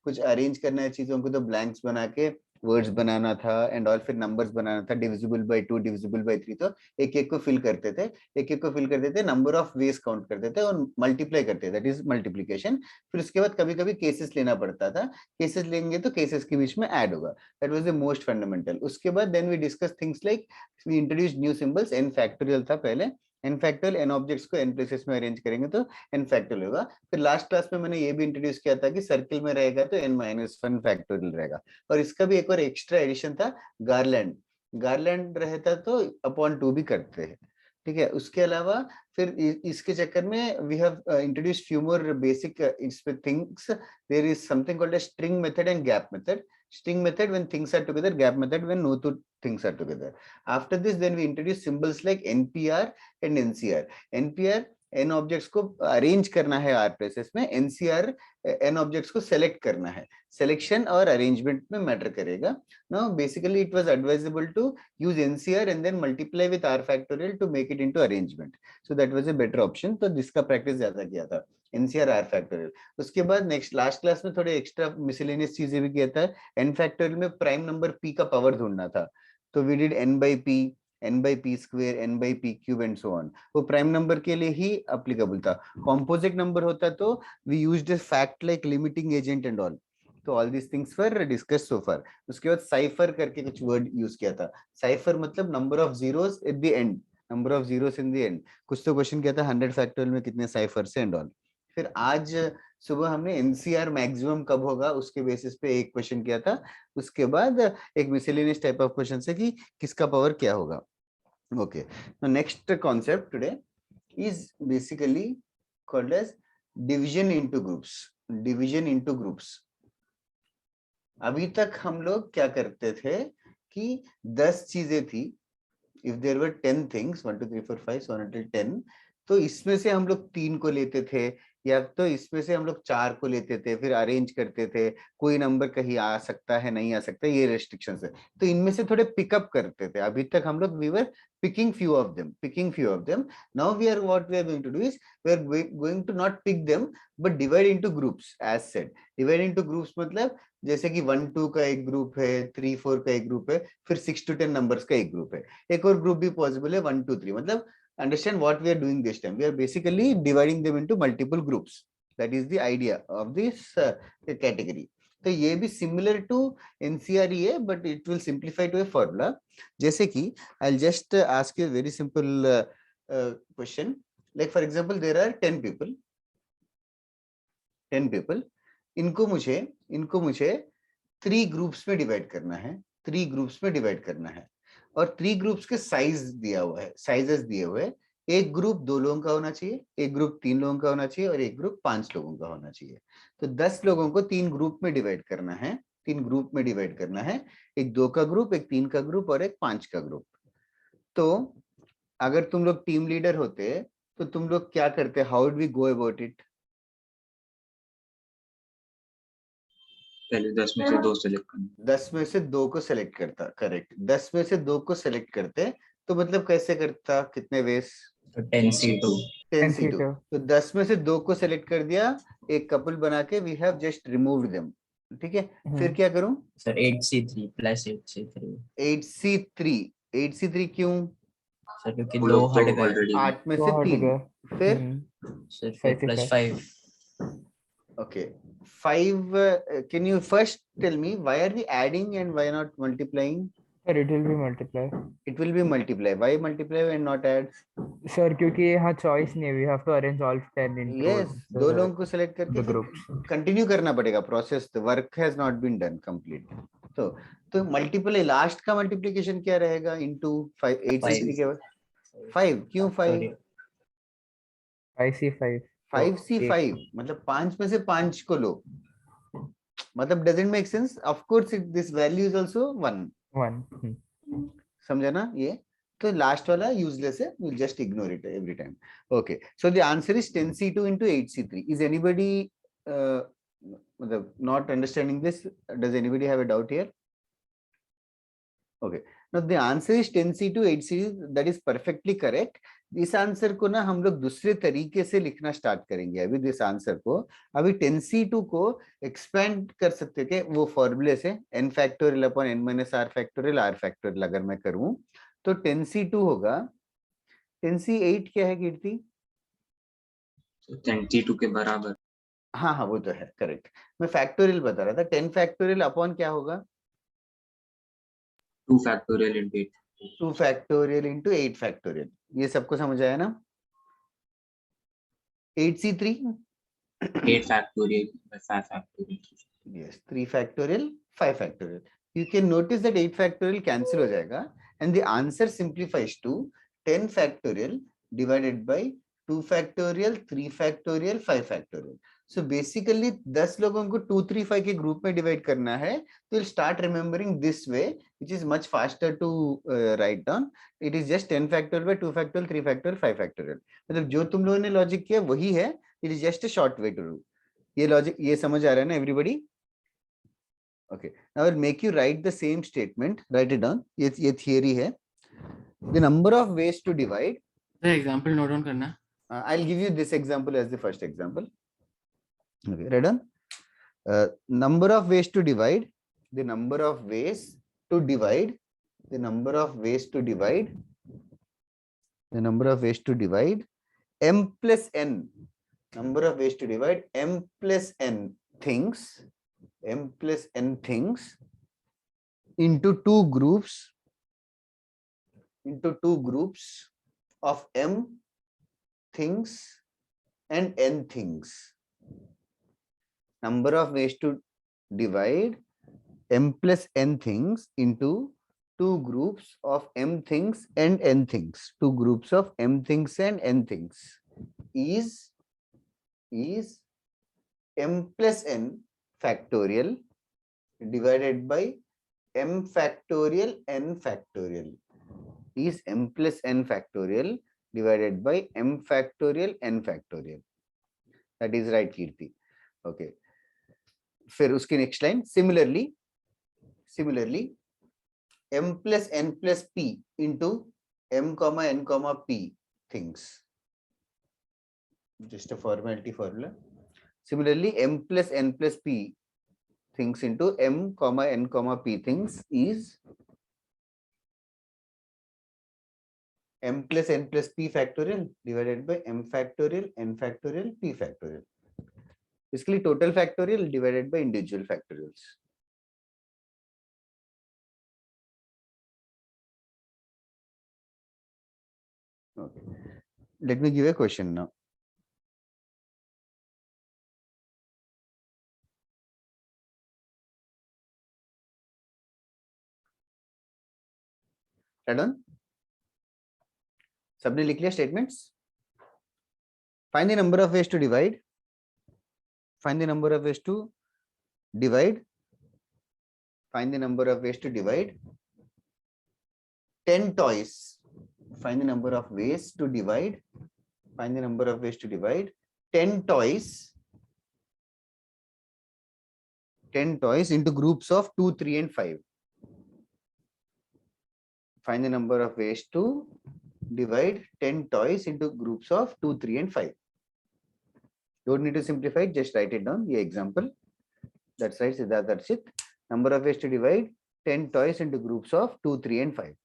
कुछ अरेंज करना है चीजों को, तो ब्लैंक्स बना के वर्ड्स बनाना था एंड ऑल, फिर नंबर्स बनाना था, डिविजिबल बाय 2, डिविजिबल बाय 3, तो एक एक को फिल करते थे, एक एक को फिल करते थे, नंबर ऑफ वेज काउंट करते थे और मल्टीप्लाई करते थे, दैट इज मल्टीप्लिकेशन। फिर उसके बाद कभी कभी केसेस लेना पड़ता था, केसेस लेंगे तो केसेस के बीच में ऐड होगा, that was the most fundamental. उसके बाद then we discuss things like we introduce new symbols, n factorial था पहले, n फैक्टोरियल, n ऑब्जेक्ट्स को n प्लेसेस में अरेंज करेंगे तो n फैक्टोरियल होगा। फिर लास्ट क्लास में मैंने ये भी इंट्रोड्यूस किया था कि सर्किल में रहेगा तो n-1 फैक्टोरियल रहेगा। और इसका भी एक और एक्स्ट्रा एडिशन था, गार्लैंड, गार्लैंड रहता तो अपॉन 2 भी करते हैं, ठीक है। उसके अलावा फिर इसके चक्कर में we have introduced few more basic things, there is something called a string method and gap method. String method when things are together, gap method when no two things are together. After this, then we introduce symbols like NPR and NCR. NPR n objects को arrange करना है r places में, NCR n objects को select करना है, selection और arrangement में matter करेगा। Now basically it was advisable to use NCR and then multiply with r factorial to make it into arrangement, so that was a better option, तो जिसका practice ज्यादा किया था NCR r फैक्टोरियल। उसके बाद next last class में थोड़े extra miscellaneous चीजें भी किया था। n फैक्टोरियल में प्राइम नंबर p का पावर ढूंढना था, तो we did n by p, n by p square, n by p cube and so on, वो प्राइम नंबर के लिए ही एप्लीकेबल था। कॉम्पोजिट नंबर होता तो we used a fact like limiting agent and all, तो all this things were discuss so far. उसके बाद साइफर करके कुछ वर्ड यूज किया था, साइफर मतलब number of zeros at the end, number of zeros in the end. कुछ तो क्वेश्चन किया था 100 फैक्टोरियल में कितने साइफर से एंड ऑल। फिर आज सुबह हमने एनसीआर मैक्सिमम कब होगा उसके बेसिस पे एक क्वेश्चन किया था। उसके बाद एक मिसलेनियस टाइप ऑफ क्वेश्चन से कि किसका पावर क्या होगा। Okay, now next concept today is basically called as division into groups, division into groups। अभी तक हम लोग क्या करते थे कि 10 चीजें थी, if there were 10 things 1 2 3 4 5 so on until 10, तो इसमें से हम लोग 3 को लेते थे या तो इसमें से हम लोग 4 को लेते थे, फिर अरेंज करते थे, कोई नंबर कहीं आ सकता है नहीं आ सकता, ये रेस्ट्रिक्शंस है, तो इनमें से थोड़े पिकअप करते थे। अभी तक हम लोग we were picking few of them. Now what we are going to do is we are going to not pick them but divide into groups as said। divide into groups मतलब जैसे कि 1 2 का एक ग्रुप है, 3 4 का एक group है, फिर 6 to 10 नंबर्स का एक ग्रुप है, एक और ग्रुप भी पॉसिबल है 1 2 3, मतलब understand what we are doing this time, we are basically dividing them into multiple groups, that is the idea of this category। तो ये भी similar to NCR है but it will simplify to a formula। जैसे कि I'll just ask you a very simple question, like for example there are 10 people, इनको मुझे 3 groups में divide करना है, 3 ग्रुप्स में डिवाइड करना है, और 3 ग्रुप्स के साइज दिया हुआ है, साइजेस दिए हुए हैं। एक ग्रुप 2 लोगों का होना चाहिए, एक ग्रुप 3 लोगों का होना चाहिए और एक ग्रुप 5 लोगों का होना चाहिए। तो 10 लोगों को 3 ग्रुप में डिवाइड करना है, 3 ग्रुप में डिवाइड करना है, एक 2 का ग्रुप, एक 3 का ग्रुप और एक 5 का ग्रुप। तो अगर तुम लोग टीम लीडर होते तो तुम लोग क्या करते, how would we go about it? पहले 10 में से 2 सेलेक्ट करना, 10 में से 2 को सेलेक्ट करता, करेक्ट, 10 में से 2 को सेलेक्ट करते, तो मतलब कैसे करता, कितने वेस? तो 10C2 10C2। तो 10 में से 2 को सेलेक्ट कर दिया, एक कपल बना के we have just removed them, ठीक है। फिर क्या करूं sir 8C3 plus 8C3 8C3, 8C3 क्यों? सर क्योंकि वो 2 लोग तो हट गए, ऑलरेडी 8 में से 3, फिर सर फिर plus 5। okay 5 can you first tell me why are we adding and why not multiplying? Sir, it will be multiply. It will be multiply, why multiply and not add? Sir, क्योंकि यहाँ choice नहीं है, we have to arrange all 10 into yes, 2 लोगों को select करके the groups. Continue करना पड़ेगा process, the work has not been done complete. तो मल्टीप्लाई, लास्ट का मल्टीप्लिकेशन क्या रहेगा? इनटू 5, 8C3 के बाद 5, क्यों 5? 5C5 5C5 मतलब 5 में से 5 को लो, मतलब doesn't make sense, of course this value is also 1, समझा ना? ये तो लास्ट वाला यूजलेस है, we'll just ignore it every time। okay, so the answer is 10C2 into 8C3। is anybody not understanding this? Does anybody have a doubt here? okay, Now the answer is 10C to 8C. That is perfectly correct. इस answer को ना हम लोग दूसरे तरीके से लिखना start करेंगे अभी इस आंसर को. अभी 10C2 को एक्सपेंड कर सकते हैं वो फॉर्मूले से n factorial upon n minus r factorial r factorial अगर मैं करूं तो 10C2 होगा. 10C8 क्या है कीर्ति? 10C2 के बराबर. हाँ हाँ वो तो है करेक्ट. मैं फैक्टोरियल बता रहा था. 10 फैक्टोरियल अपॉन क्या होगा? 2 factorial into 8. 2 factorial into 8 factorial. ये सबको समझ आया ना? 8C3 8 factorial by 5 factorial. yes 3 factorial 5 factorial. You can notice that 8 factorial cancel हो जाएगा and the answer simplifies to 10 factorial divided by 2 factorial 3 factorial 5 factorial. So basically 10 लोगों को 2 3 5 के ग्रुप में डिवाइड करना है तो you'll start remembering this way which is much faster to write down. It is just 10 factorial by 2 factorial 3 factorial 5 factorial. मतलब जो तुम लोगों ने लॉजिक किया वही है. It is just a short way to do. ये लॉजिक ये समझ आ रहा है ना everybody? Okay. Now I'll make you write the same statement. Write it down. ये theory है. The number of ways to divide. Sir example note down करना. I'll give you this example as the first example. Okay, read on. Number of ways to divide. The number of ways to divide. The number of ways to divide. The number of ways to divide. M plus n. Number of ways to divide m plus n things. M plus n things into two groups. Into two groups of m things and n things. Number of ways to divide m plus n things into two groups of m things and n things. Two groups of m things and n things is m plus n factorial divided by m factorial n factorial. Is m plus n factorial divided by m factorial n factorial. That is right, Kirti. Okay. फिर उसकी next line similarly m plus n plus p into m comma n comma p things. Just a formality formula. Similarly, m plus n plus p things into m comma n comma p things is m plus n plus p factorial divided by m factorial n factorial p factorial. Basically, total factorial divided by individual factorials. Okay. Let me give a question now. Read on. सबने लिख लिया statements? Find the number of ways to divide. Find the number of ways to divide. Find the number of ways to divide 10 toys. Find the number of ways to divide. Find the number of ways to divide 10 toys. 10 toys into groups of 2, 3, and 5. Find the number of ways to divide 10 toys into groups of 2, 3, and 5. Don't need to simplify it, just write it down. The example. That's right, Siddharth, that's it. Number of ways to divide 10 toys into groups of 2, 3, and 5.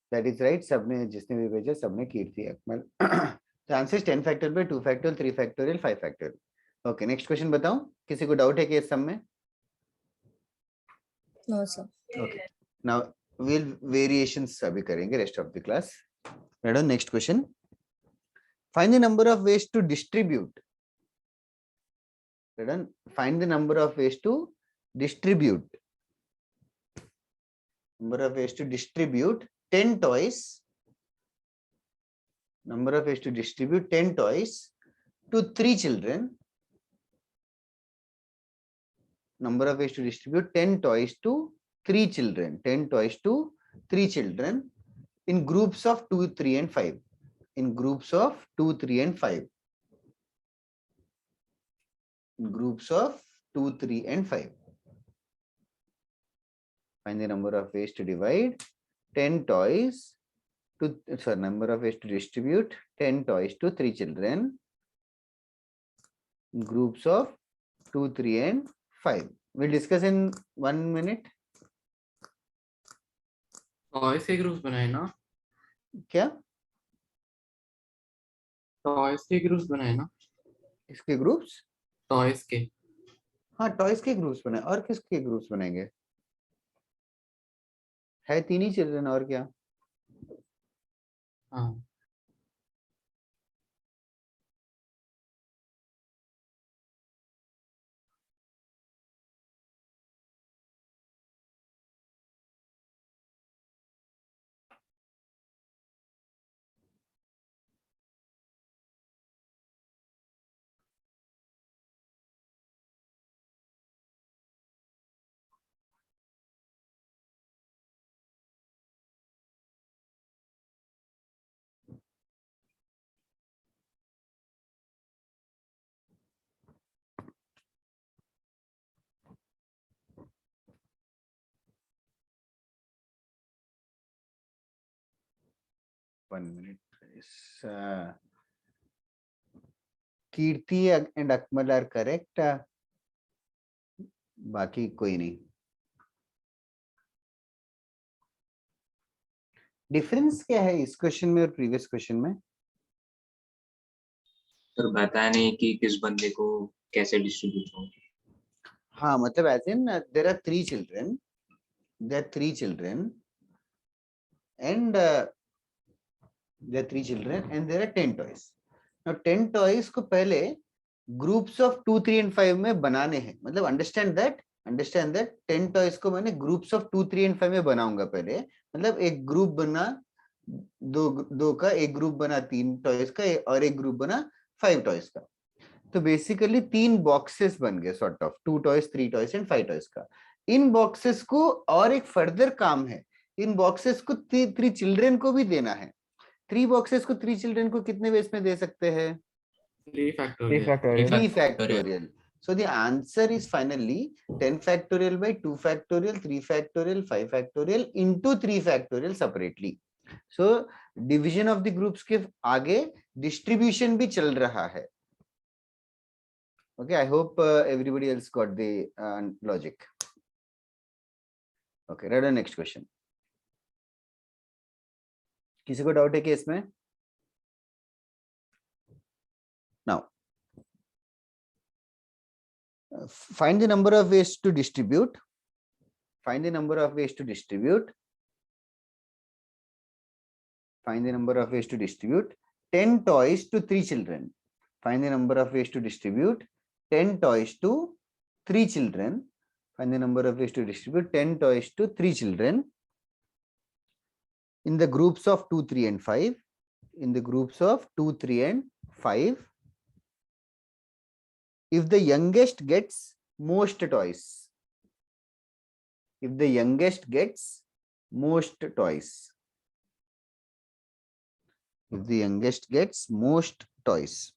That is right. सबने जिसने भी भेजा सबने कीर्ति Akmal. The answer is 10 factorial by 2 factorial, 3 factorial, 5 factorial. Okay, next question बताओ. किसी को doubt है कि इस सब में? No, sir. Okay. Now we'll variations अभी करेंगे rest of the class. Right on, next question. Find the number of ways to distribute. Right on. Find the number of ways to distribute. Number of ways to distribute 10 toys number of ways to distribute 10 toys to 3 children. Number of ways to distribute 10 toys to 3 children. 10 toys to 3 children in groups of 2, 3 and 5. In groups of 2, 3 and 5. In groups of 2, 3 and 5. Find the number of ways to divide 10 toys to, sorry, number of ways to distribute 10 toys to 3 children in groups of 2, 3 and 5. We'll discuss in 1 minute. Toys के groups बनाए ना क्या toys के groups बनाए ना इसके groups? Toys के हाँ, टॉयज के ग्रुप्स बनाए। और किसके ग्रुप्स बनेंगे? है 3 ही चिल्ड्रन, और क्या? हाँ 1 minute. Kirti and Akmal are correct. बाकी कोई नहीं। डिफरेंस क्या है इस क्वेश्चन में और प्रीवियस क्वेश्चन में? सर बताया नहीं कि किस बंदे को कैसे डिस्ट्रीब्यूट हो। हाँ, मतलब as in there are 3 children, there are 3 children and there are 3 children and there are 10 toys. Now 10 toys को पहले groups of 2, 3 and 5 में बनाने हैं। मतलब understand that 10 toys को मैंने groups of 2, 3 and 5 में बनाऊंगा पहले। मतलब एक ग्रुप बना दो का, एक ग्रुप बना 3 टॉयज का और एक ग्रुप बना 5 टॉयज का। तो बेसिकली 3 बॉक्सेस बन गए sort of, 2 toys, 3 toys and 5 toys का। इन बॉक्सेस को और एक फर्दर काम है, इन बॉक्सेस को 3 चिल्ड्रन को भी देना है। 3 बॉक्सेस को 3 चिल्ड्रन को कितने वेज में दे सकते हैं? 3 factorial. 3 factorial. So the answer is finally 10 factorial by 2 factorial, 3 factorial, 5 factorial into 3 factorial separately. So division of the groups के आगे distribution भी चल रहा है। Okay, I hope everybody else got the logic. Okay, read the next question. किसी को doubt है कि इसमें? Now, find the number of ways to distribute. Find the number of ways to distribute. Find the number of ways to distribute 10 toys to 3 children. Find the number of ways to distribute 10 toys to 3 children. Find the number of ways to distribute 10 toys to 3 children in the groups of 2, 3 and 5. In the groups of 2, 3 and 5. If the youngest gets most toys. If the youngest gets most toys. If the youngest gets most toys.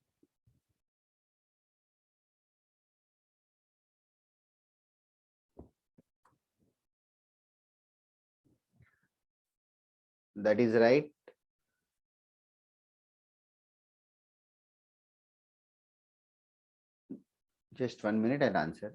That is right. Just 1 minute, I'll answer.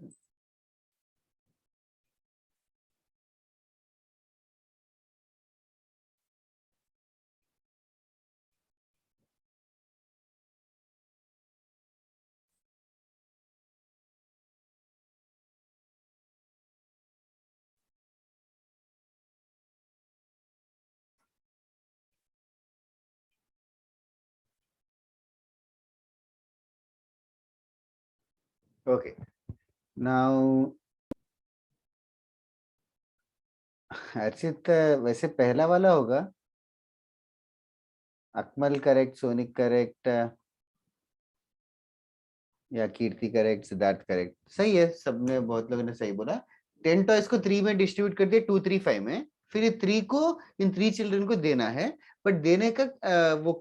Okay. Now, Archit वैसे पहला वाला होगा, Akmal correct, sonic correct, या कीर्ति correct, Siddharth correct, सही है, सबने बहुत लोगों ने सही बोला। 10 टॉयज को 3 में डिस्ट्रीब्यूट कर दिया, 2 3 5 में, फिर ये 3 को इन 3 चिल्ड्रन को देना है, बट देने का वो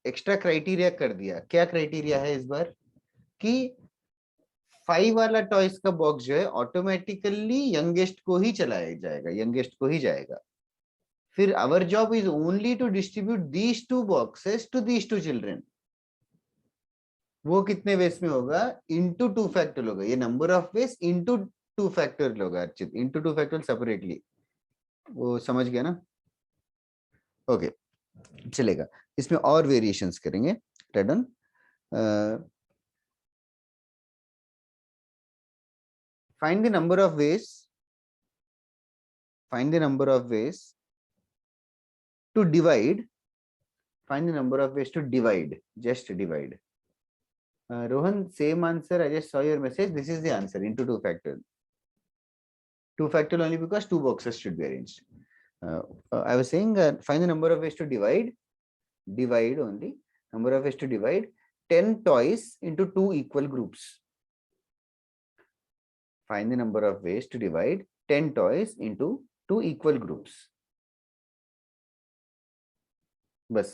एक्स्ट्रा क्राइटेरिया कर दिया। क्या क्राइटेरिया है इस बार कि 5 वाला टॉयज का बॉक्स जो है ऑटोमेटिकली यंगेस्ट को ही चलाया जाएगा, यंगेस्ट को ही जाएगा। फिर our job is only to distribute these 2 boxes to these 2 children. वो कितने वेस में होगा? इंटू 2 फैक्टोरियल होगा, ये नंबर ऑफ वेस इंटू 2 फैक्टोरियल होगा अर्चित, इंटू 2 फैक्टोरियल सेपरेटली। वो समझ गया ना? ओके, चलेगा। इसमें और वेरिएशंस करेंगे। Done. Find the number of वेस, find the number of ways to divide, find the number of ways to divide, just divide. Rohan, same answer, I just saw your message, this is the answer, into 2 factorial. 2 factorial only because 2 boxes should be arranged. I was saying find the number of ways to divide, divide only, number of ways to divide 10 toys into 2 equal groups. Find the number of ways to divide 10 toys into 2 equal groups. बस।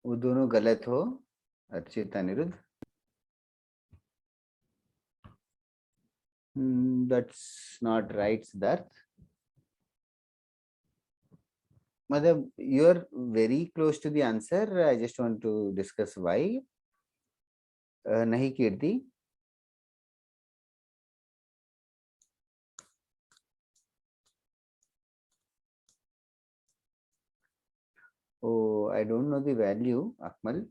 वो दोनों गलत हो Archit, Anirudh. That's not right, Siddharth. Madam, you're very close to the answer. I just want to discuss why. नहीं कीर्ति, oh, I don't know the value, Akmal.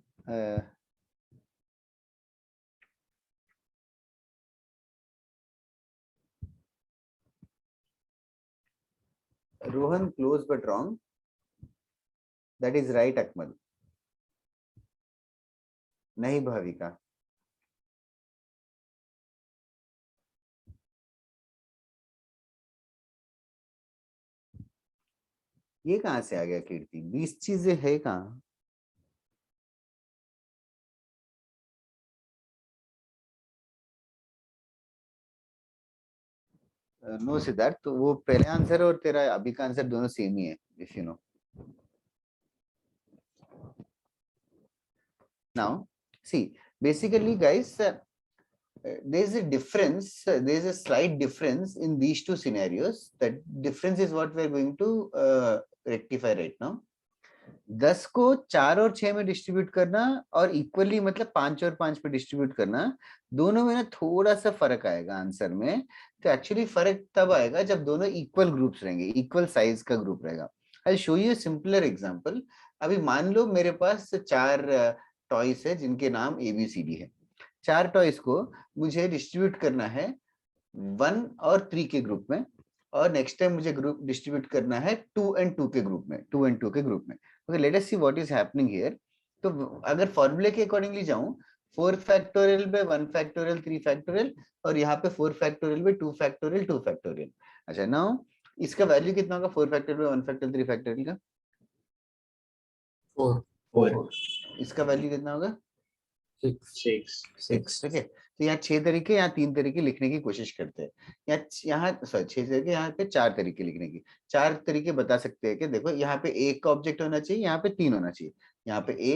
Rohan, close but wrong. That is right, Akmal. नहीं भाविका। ये कहाँ से आ गया कीर्ति? 20 चीजें है कहाँ? No Siddharth, तो वो पहले आंसर और तेरा अभी का आंसर दोनों सेम ही है, if you know. Now, see, basically, guys, there is a difference. There is a slight difference in these two scenarios. That difference is what we are going to rectify right now. 10 को 4 और 6 में distribute करना और equally मतलब 5 और 5 पे distribute करना, दोनों में ना थोड़ा सा फर्क आएगा आंसर में। तो एक्चुअली फर्क तब आएगा जब दोनों इक्वल ग्रुप्स रहेंगे, इक्वल साइज का ग्रुप रहेगा। I show you simpler example. अभी मान लो मेरे पास 4 टॉयज है जिनके नाम ABCD है। 4 टॉयज को मुझे डिस्ट्रीब्यूट करना है 1 और 3 के ग्रुप में, और नेक्स्ट टाइम मुझे ग्रुप डिस्ट्रीब्यूट करना है 2 and 2 के ग्रुप में, 2 and 2 के ग्रुप में। Okay, let us see what is happening here. तो अगर फॉर्मूले के अकॉर्डिंगली जाऊं, 4 फैक्टोरियल पे 1 फैक्टोरियल 3 फैक्टोरियल, और यहाँ पे 4 फैक्टोरियल पे 2 फैक्टोरियल 2 फैक्टोरियल। अच्छा, नाउ इसका वैल्यू कितना होगा 4 फैक्टोरियल पे 1 फैक्टोरियल 3 फैक्टोरियल का? 4। इसका वैल्यू कितना होगा? 6। ठीक है। तो यहाँ 6 तरीके, यहाँ 3 तरीके लिखने की कोशिश करते हैं। यहाँ 6 तरीके, यहाँ पे 4 तरीके लिखने की। 4 तरीके बता सकते हैं कि देखो यहाँ पे एक का ऑब्जेक्ट होना चाहिए, यहाँ पे 3 होना चाहिए। यहाँ पे A,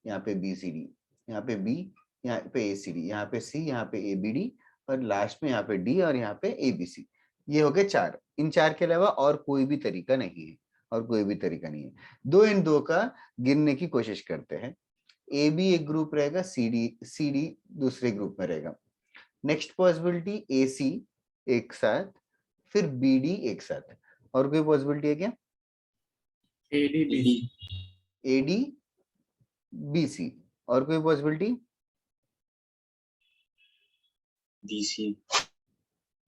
यहाँ पे BCD, यहाँ पे B, यहाँ पे ACD, यहाँ पे C, यहाँ पे ABD, और लास्ट में यहाँ पे D और यहाँ पे ABC। ये हो गए 4। इन 4 के अलावा और कोई भी तरीका नहीं है, और कोई भी तरीका नहीं है। 2 इन 2 का गिनने की कोशिश करते हैं। AB एक ग्रुप रहेगा, CD दूसरे ग्रुप में रहेगा। नेक्स्ट पॉसिबिलिटी AC एक साथ, फिर BD एक साथ। और कोई पॉसिबिलिटी है क्या? AD BC। और कोई possibility? DC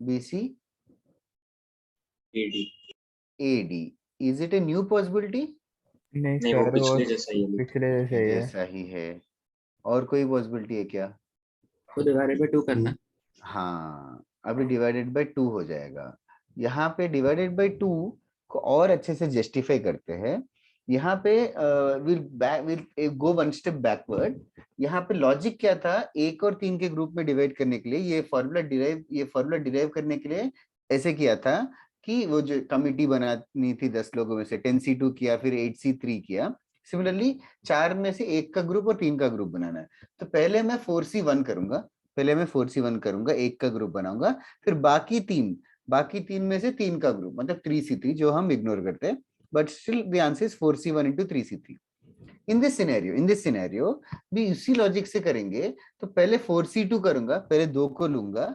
BC AD AD. Is it a new possibility? नहीं नहीं, वो सर, पिछले जैसा ही है लेकिन। पिछले जैसे ही है। जैसा ही है। और कोई पॉसिबिलिटी है क्या? तो डिवाइडेड बाय 2 करना। हाँ, अभी डिवाइडेड बाय 2 हो जाएगा। यहाँ पे डिवाइडेड बाय 2 को और अच्छे से जस्टिफाई करते हैं। यहाँ पे will go one step backward. यहाँ पे लॉजिक क्या था, 1 और 3 के ग्रुप में डिवाइड करने के लिए ये फॉर्मूला डिराइव करने के लिए ऐसे किया था कि वो जो कमिटी बनानी थी 10 लोगों में से 10C2 किया, फिर 8C3 किया। सिमिलरली 4 में से 1 का ग्रुप और 3 का ग्रुप बनाना है। तो पहले मैं 4C1 करूंगा, पहले मैं 4C1 करूंगा, 1 का ग्रुप बनाऊंगा, फिर बाकी तीन में से 3 का ग्रुप, मतलब 3C3 जो हम इग्नोर करते हैं, but still the answer is 4C1 into 3C3। In this scenario भी इसी लॉजिक से करेंगे। तो पहले 4C2 करूंगा, पहले 2 को लूंगा,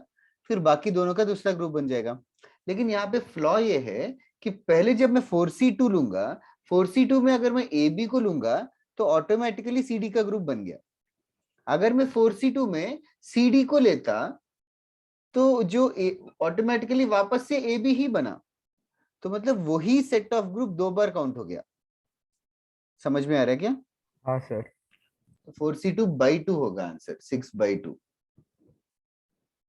फिर बाकी दोनों का दूसरा ग्रुप बन जाएगा। लेकिन यहाँ पे फ्लॉ ये है कि पहले जब मैं 4C2 लूंगा, 4C2 में अगर मैं AB को लूंगा तो ऑटोमेटिकली CD का ग्रुप बन गया। अगर मैं 4C2 में CD को लेता तो जो ऑटोमेटिकली वापस से AB ही बना, तो मतलब वही set of group 2 bar count हो गया। समझ में आ रहा है क्या? हाँ सर। तो 4C2/2 होगा आंसर, 6/2,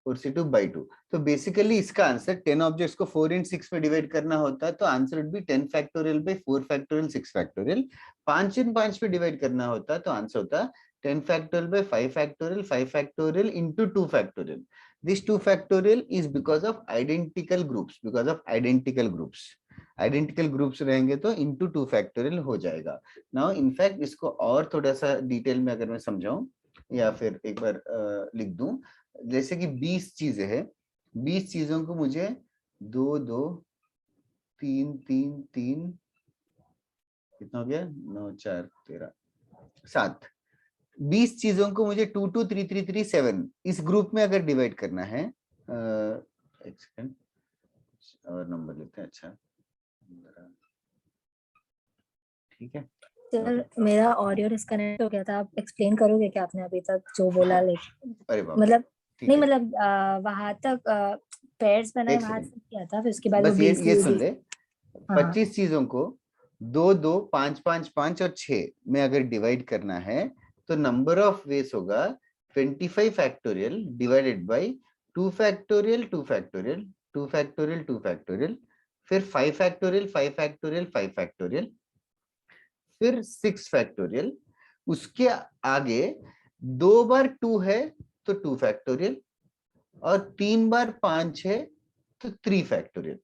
4C2/2। तो बेसिकली इसका आंसर 10 ऑब्जेक्ट्स को 4 × 6 में डिवाइड करना होता है, तो answer would be 10 factorial by 4 factorial 6 factorial. 5 × 5 में डिवाइड करना होता है, तो आंसर होता 10 factorial by 5 factorial 5 factorial into 2 factorial. This 2 factorial is because of identical groups, identical groups रहेंगे तो into 2 फैक्टोरियल हो जाएगा। नाउ इनफैक्ट इसको और थोड़ा सा डिटेल में अगर मैं समझाऊं या फिर एक बार लिख दूं, जैसे कि 20 चीजें हैं, 20 चीजों को मुझे 2 2 3 3 3 कितना हो गया, 9 4 13 7, 20 चीजों को मुझे 2 2 3 3 3 7 इस ग्रुप में अगर डिवाइड करना है, एक सेकंड और नंबर लेते हैं। अच्छा, ठीक है सर मेरा ऑडियो डिस्कनेक्ट हो गया था, आप एक्सप्लेन करोगे क्या आपने अभी तक जो बोला? अरे बाप रे, मतलब ठीक नहीं, है। मतलब वहां तक पेयर्स बनाए, एक वहां सेकंड, तक किया था, फिर उसके बाद बस वो ये 20 सुन ले। हाँ 25 चीजों को 2 2 5 5 5 और 6 में अगर डिवाइड करना है तो नंबर ऑफ वेज होगा 25 factorial divided by 2 factorial 2 factorial 2 factorial 2 factorial, फिर 5 फैक्टोरियल 5 फैक्टोरियल 5 फैक्टोरियल, फिर 6 फैक्टोरियल। उसके आगे 2 बार 2 है तो 2 फैक्टोरियल, और 3 बार 5 है तो 3 फैक्टोरियल।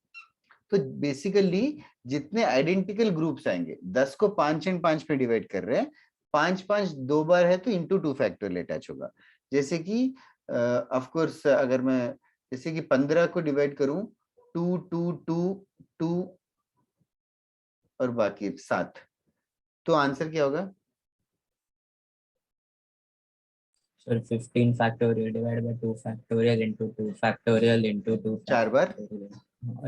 तो बेसिकली जितने आइडेंटिकल ग्रुप्स आएंगे, 10 को 5 × 5 में डिवाइड कर रहे हैं, 5 5 2 बार है तो into 2 फैक्टोरियल अटैच होगा। जैसे कि ऑफ कोर्स अगर मैं जैसे कि 15 को डिवाइड करूं 2 2 2 2 और बाकी 7, तो आंसर क्या होगा? Sir 15 factorial divided by 2 factorial into 2 factorial into 2 4 bar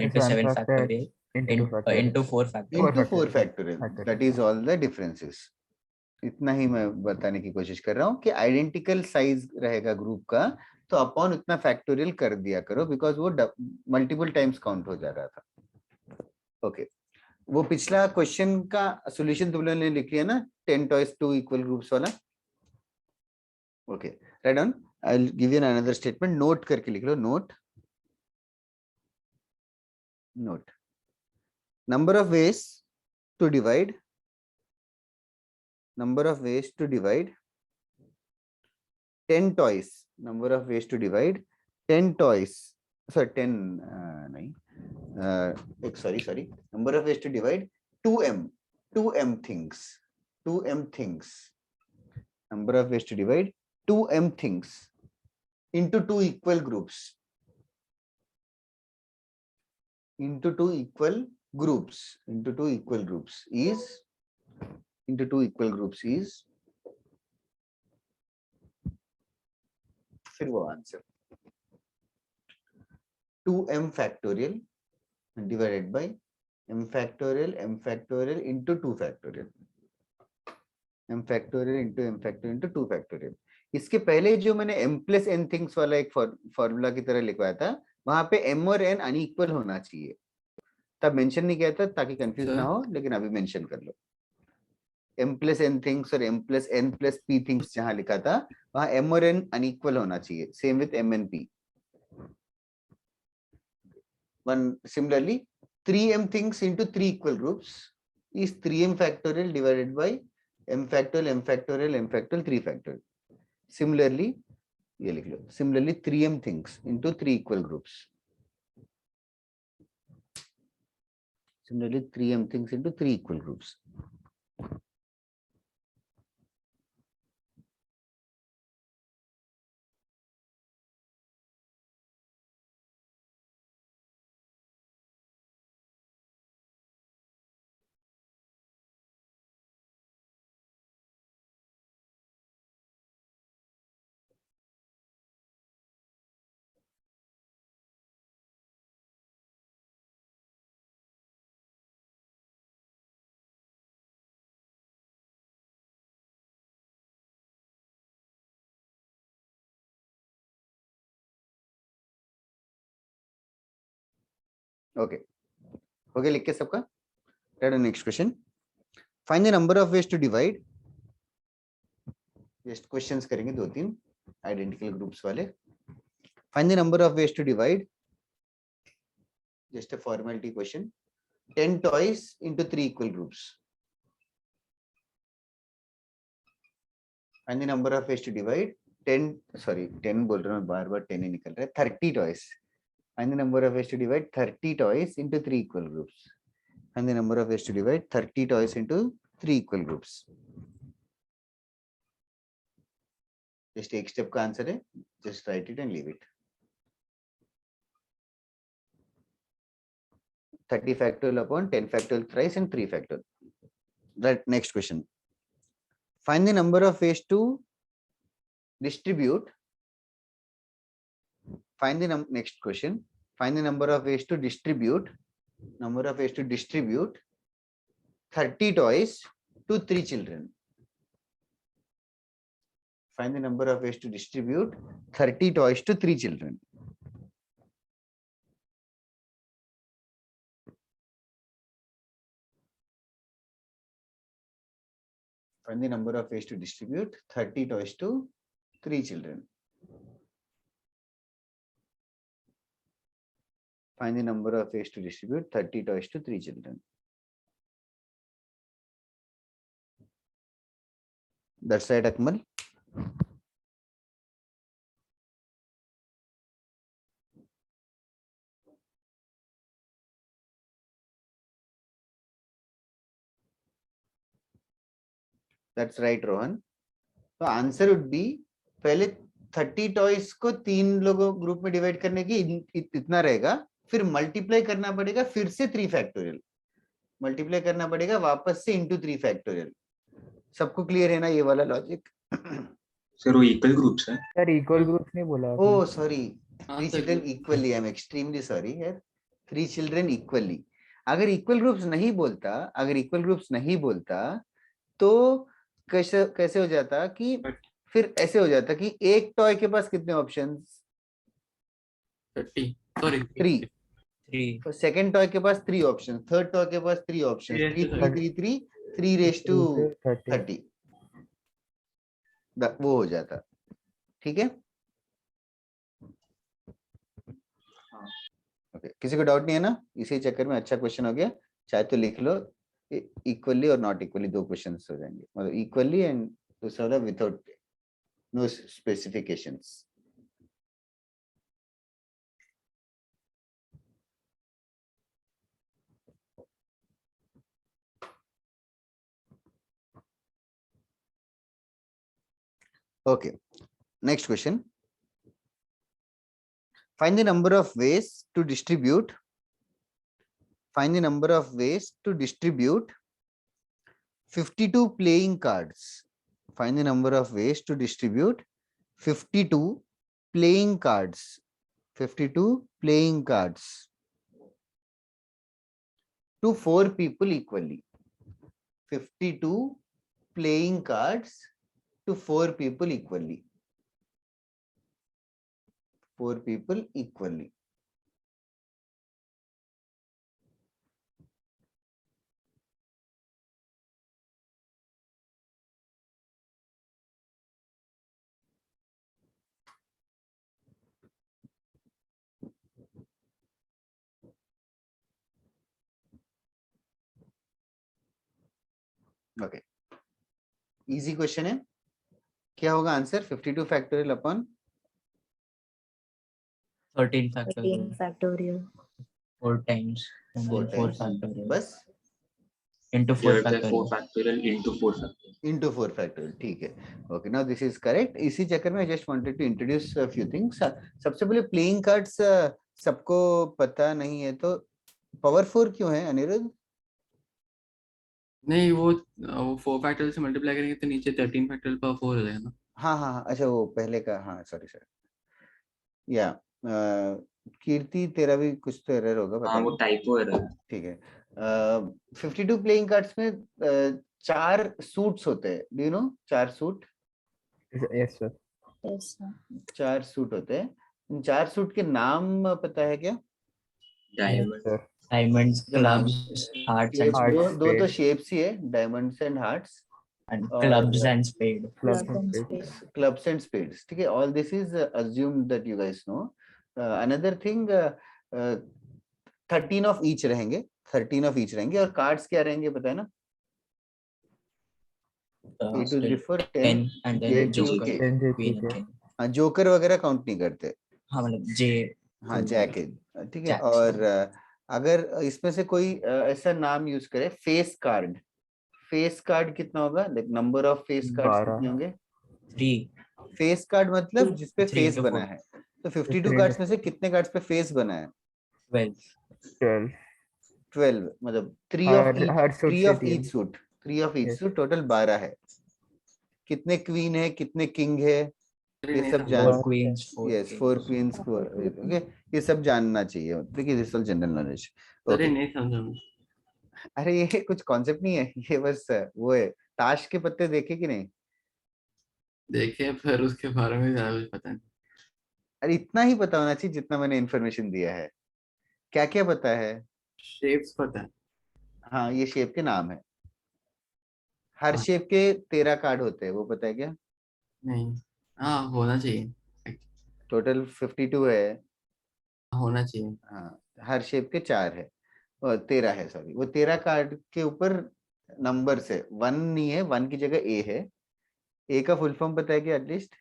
into 7 factorial into 2 factorial into 4 factorial into 4 factorial. Factorial. That is all the differences. इतना ही मैं बताने की कोशिश कर रहा हूँ कि आइडेंटिकल साइज रहेगा ग्रुप का तो अपॉन उतना फैक्टोरियल कर दिया करो, बिकॉज वो मल्टीपल टाइम्स काउंट हो जा रहा था। ओके, वो पिछला क्वेश्चन का सॉल्यूशन तुम लोगों ने लिख लिया ना, 10 टॉयज 2 इक्वल ग्रुप्स वाला। Okay, right on. I will give you another statement, note करके लिख लो। Note number of ways to divide, number of ways to divide 10 toys, number of ways to divide 10 toys, sorry 10 nahi, sorry, number of ways to divide 2m things, number of ways to divide 2m things into 2 equal groups, into 2 equal groups is फिर वो answer 2m factorial divided by m factorial into 2 factorial, m factorial into 2 factorial। इसके पहले जो मैंने m plus n things वाला एक formula की तरह लिखवाया था, वहां पे m और n अनइक्वल होना चाहिए। तब मेंशन नहीं किया था ताकि कंफ्यूज Sir. ना हो, लेकिन अभी मेंशन कर लो। m plus n things और m plus n plus p things जहां लिखा था वहां m और n अनइक्वल होना चाहिए, same with m and p। One similarly 3m things into 3 equal groups is 3m factorial divided by m factorial m factorial m factorial 3 factorial। Similarly ये लिख लो, similarly 3m things into 3 equal groups, similarly 3m things into 3 equal groups। Okay हो गया लिख के सबका? Next question, find the number of ways to divide. Just questions करेंगे 2-3 identical groups वाले। Find the number of ways to divide, just a formality question. 10 toys into 3 equal groups। Find the number of ways to divide 10 बोल रहा हूँ बार 10 ही निकल रहा है, 30 toys। Find the number of ways to divide 30 toys into 3 equal groups। Find the number of ways to divide 30 toys into 3 equal groups। Just एक step का answer है, just write it and leave it। 30 factorial upon 10 factorial thrice and 3 factorial। That next question, find the number of ways to distribute, find the next question, find the number of ways to distribute 30 toys to 3 children। Find the number of ways to distribute 30 toys to 3 children। Find the number of ways to distribute 30 toys to 3 children। Find the number of ways to distribute 30 toys to 3 children। That's right, Akmal। That's right, Rohan। तो answer would be, पहले 30 toys को 3 लोगों group में divide करने की इतना रहेगा, फिर मल्टीप्लाई करना पड़ेगा, फिर से 3 फैक्टोरियल मल्टीप्लाई करना पड़ेगा वापस से इंटू 3 फैक्टोरियल। सबको क्लियर है ना ये वाला लॉजिक? सर वो इक्वल ग्रुप्स है। सर इक्वल ग्रुप्स नहीं बोला आपने। ओह सॉरी, हाँ, 3 sir, children equally, I am extremely sorry यार। 3 चिल्ड्रन इक्वली, अगर इक्वल ग्रुप्स नहीं बोलता तो कैसे हो जाता कि फिर ऐसे हो जाता कि एक टॉय के पास कितने ऑप्शंस? 30 sorry 3। 3 तो सेकंड टॉय के पास 3 ऑप्शन, थर्ड टॉय के पास 3 ऑप्शन, 3 3 रेस टू 30 वो हो जाता। ठीक है, ओके किसी को डाउट नहीं है ना? इसी चक्कर में अच्छा क्वेश्चन हो गया, चाहे तो लिख लो इक्वली और नॉट इक्वली, 2 क्वेश्चंस हो जाएंगे, मतलब इक्वली एंड दूसरा वाला without no specifications. Okay, next question. Find the number of ways to distribute. Find the number of ways to distribute 52 playing cards. Find the number of ways to distribute 52 playing cards. 52 playing cards to 4 people equally. 52 playing cards to 4 people equally. 4 people equally. Okay, easy question है। क्या होगा answer? 52 factorial upon 13 13 factorial factorial. 4 times and 4 then 4 times, factorial बस into 4 Divided by 4 factorial. factorial into 4 factorial. into 4 factorial, ठीक है। Okay, now this is correct. इसी चक्कर में I just wanted to introduce a few things. सबसे पहले playing cards सबको पता नहीं है तो पावर 4 क्यों है अनिरुद्ध? नहीं, वो 4 फैक्टोरियल से मल्टीप्लाई करेंगे तो नीचे 13 फैक्टोरियल पावर 4 हो जाएगा ना। हाँ हाँ हाँ, अच्छा वो पहले का, हाँ सॉरी सॉरी। या कीर्ति तेरा भी कुछ तो एरर होगा, पता हाँ वो नहीं। Typo error. ठीक है। 52 प्लेइंग कार्ड्स में 4 सूट्स होते हैं, do you know? 4 suit, Yes, sir. Yes, sir. 4 suit होते हैं। इन 4 सूट के नाम पता है क्या? Yes, diamond. sir. Diamonds, जो नाम clubs, hearts ये and Hearts, दो spades. दो तो spades. शेप्स ही है, डायमंड्स एंड हार्ट्स And और clubs and spade. Clubs Club and and spades. spade. Clubs and spades. ठीक है, all this is assumed that you guys know. Another thing, 13 of each रहेंगे, 13 of each रहेंगे। और cards क्या रहेंगे पता है ना? ए to the 4 10 10 and then J2 Joker, के। Then Queen JQ and के. King. हाँ, जोकर वगैरह काउंट नहीं करते। हाँ मतलब J. हाँ, जैक है। ठीक है। Jacks, और अगर इसमें से कोई ऐसा नाम यूज करे, फेस कार्ड। फेस कार्ड कितना होगा? Like number of face cards 12. कितने होंगे? 3. फेस कार्ड मतलब जिसपे 3 फेस into बना 4. है। तो 52 3 कार्ड्स into में से कितने कार्ड्स पे फेस बना है? 12. 12. 12, मतलब 3 ऑफ हर सूट से 3. Each suit, 3 of each Yes. Suit, total 12 है। कितने क्वीन है, कितने किंग है, ये सब 4 जान, queens, 4 yes 4 kings. Queens, okay, ये सब जानना चाहिए। देखिए दिस ऑल जनरल नॉलेज। अरे ओके, नहीं समझा मैं। अरे ये कुछ कॉन्सेप्ट नहीं है, ये बस वो है। ताश के पत्ते देखे कि नहीं? देखे, पर उसके बारे में ज्यादा कुछ पता नहीं। अरे इतना ही पता होना चाहिए जितना मैंने इन्फॉर्मेशन दिया है। क्या क्या पता है? शेप्स पता है। हाँ, ये शेप के नाम है। हर हाँ। शेप के 13 कार्ड होते हैं, वो पता है क्या? नहीं, हाँ होना चाहिए, टोटल 52 है। होना चाहिए। हाँ, हर शेप के 4 है और 13 है, सॉरी। वो 13 कार्ड के ऊपर नंबर से 1 नहीं है, 1 की जगह ए है। ए का फुल फॉर्म पता है क्या एटलीस्ट?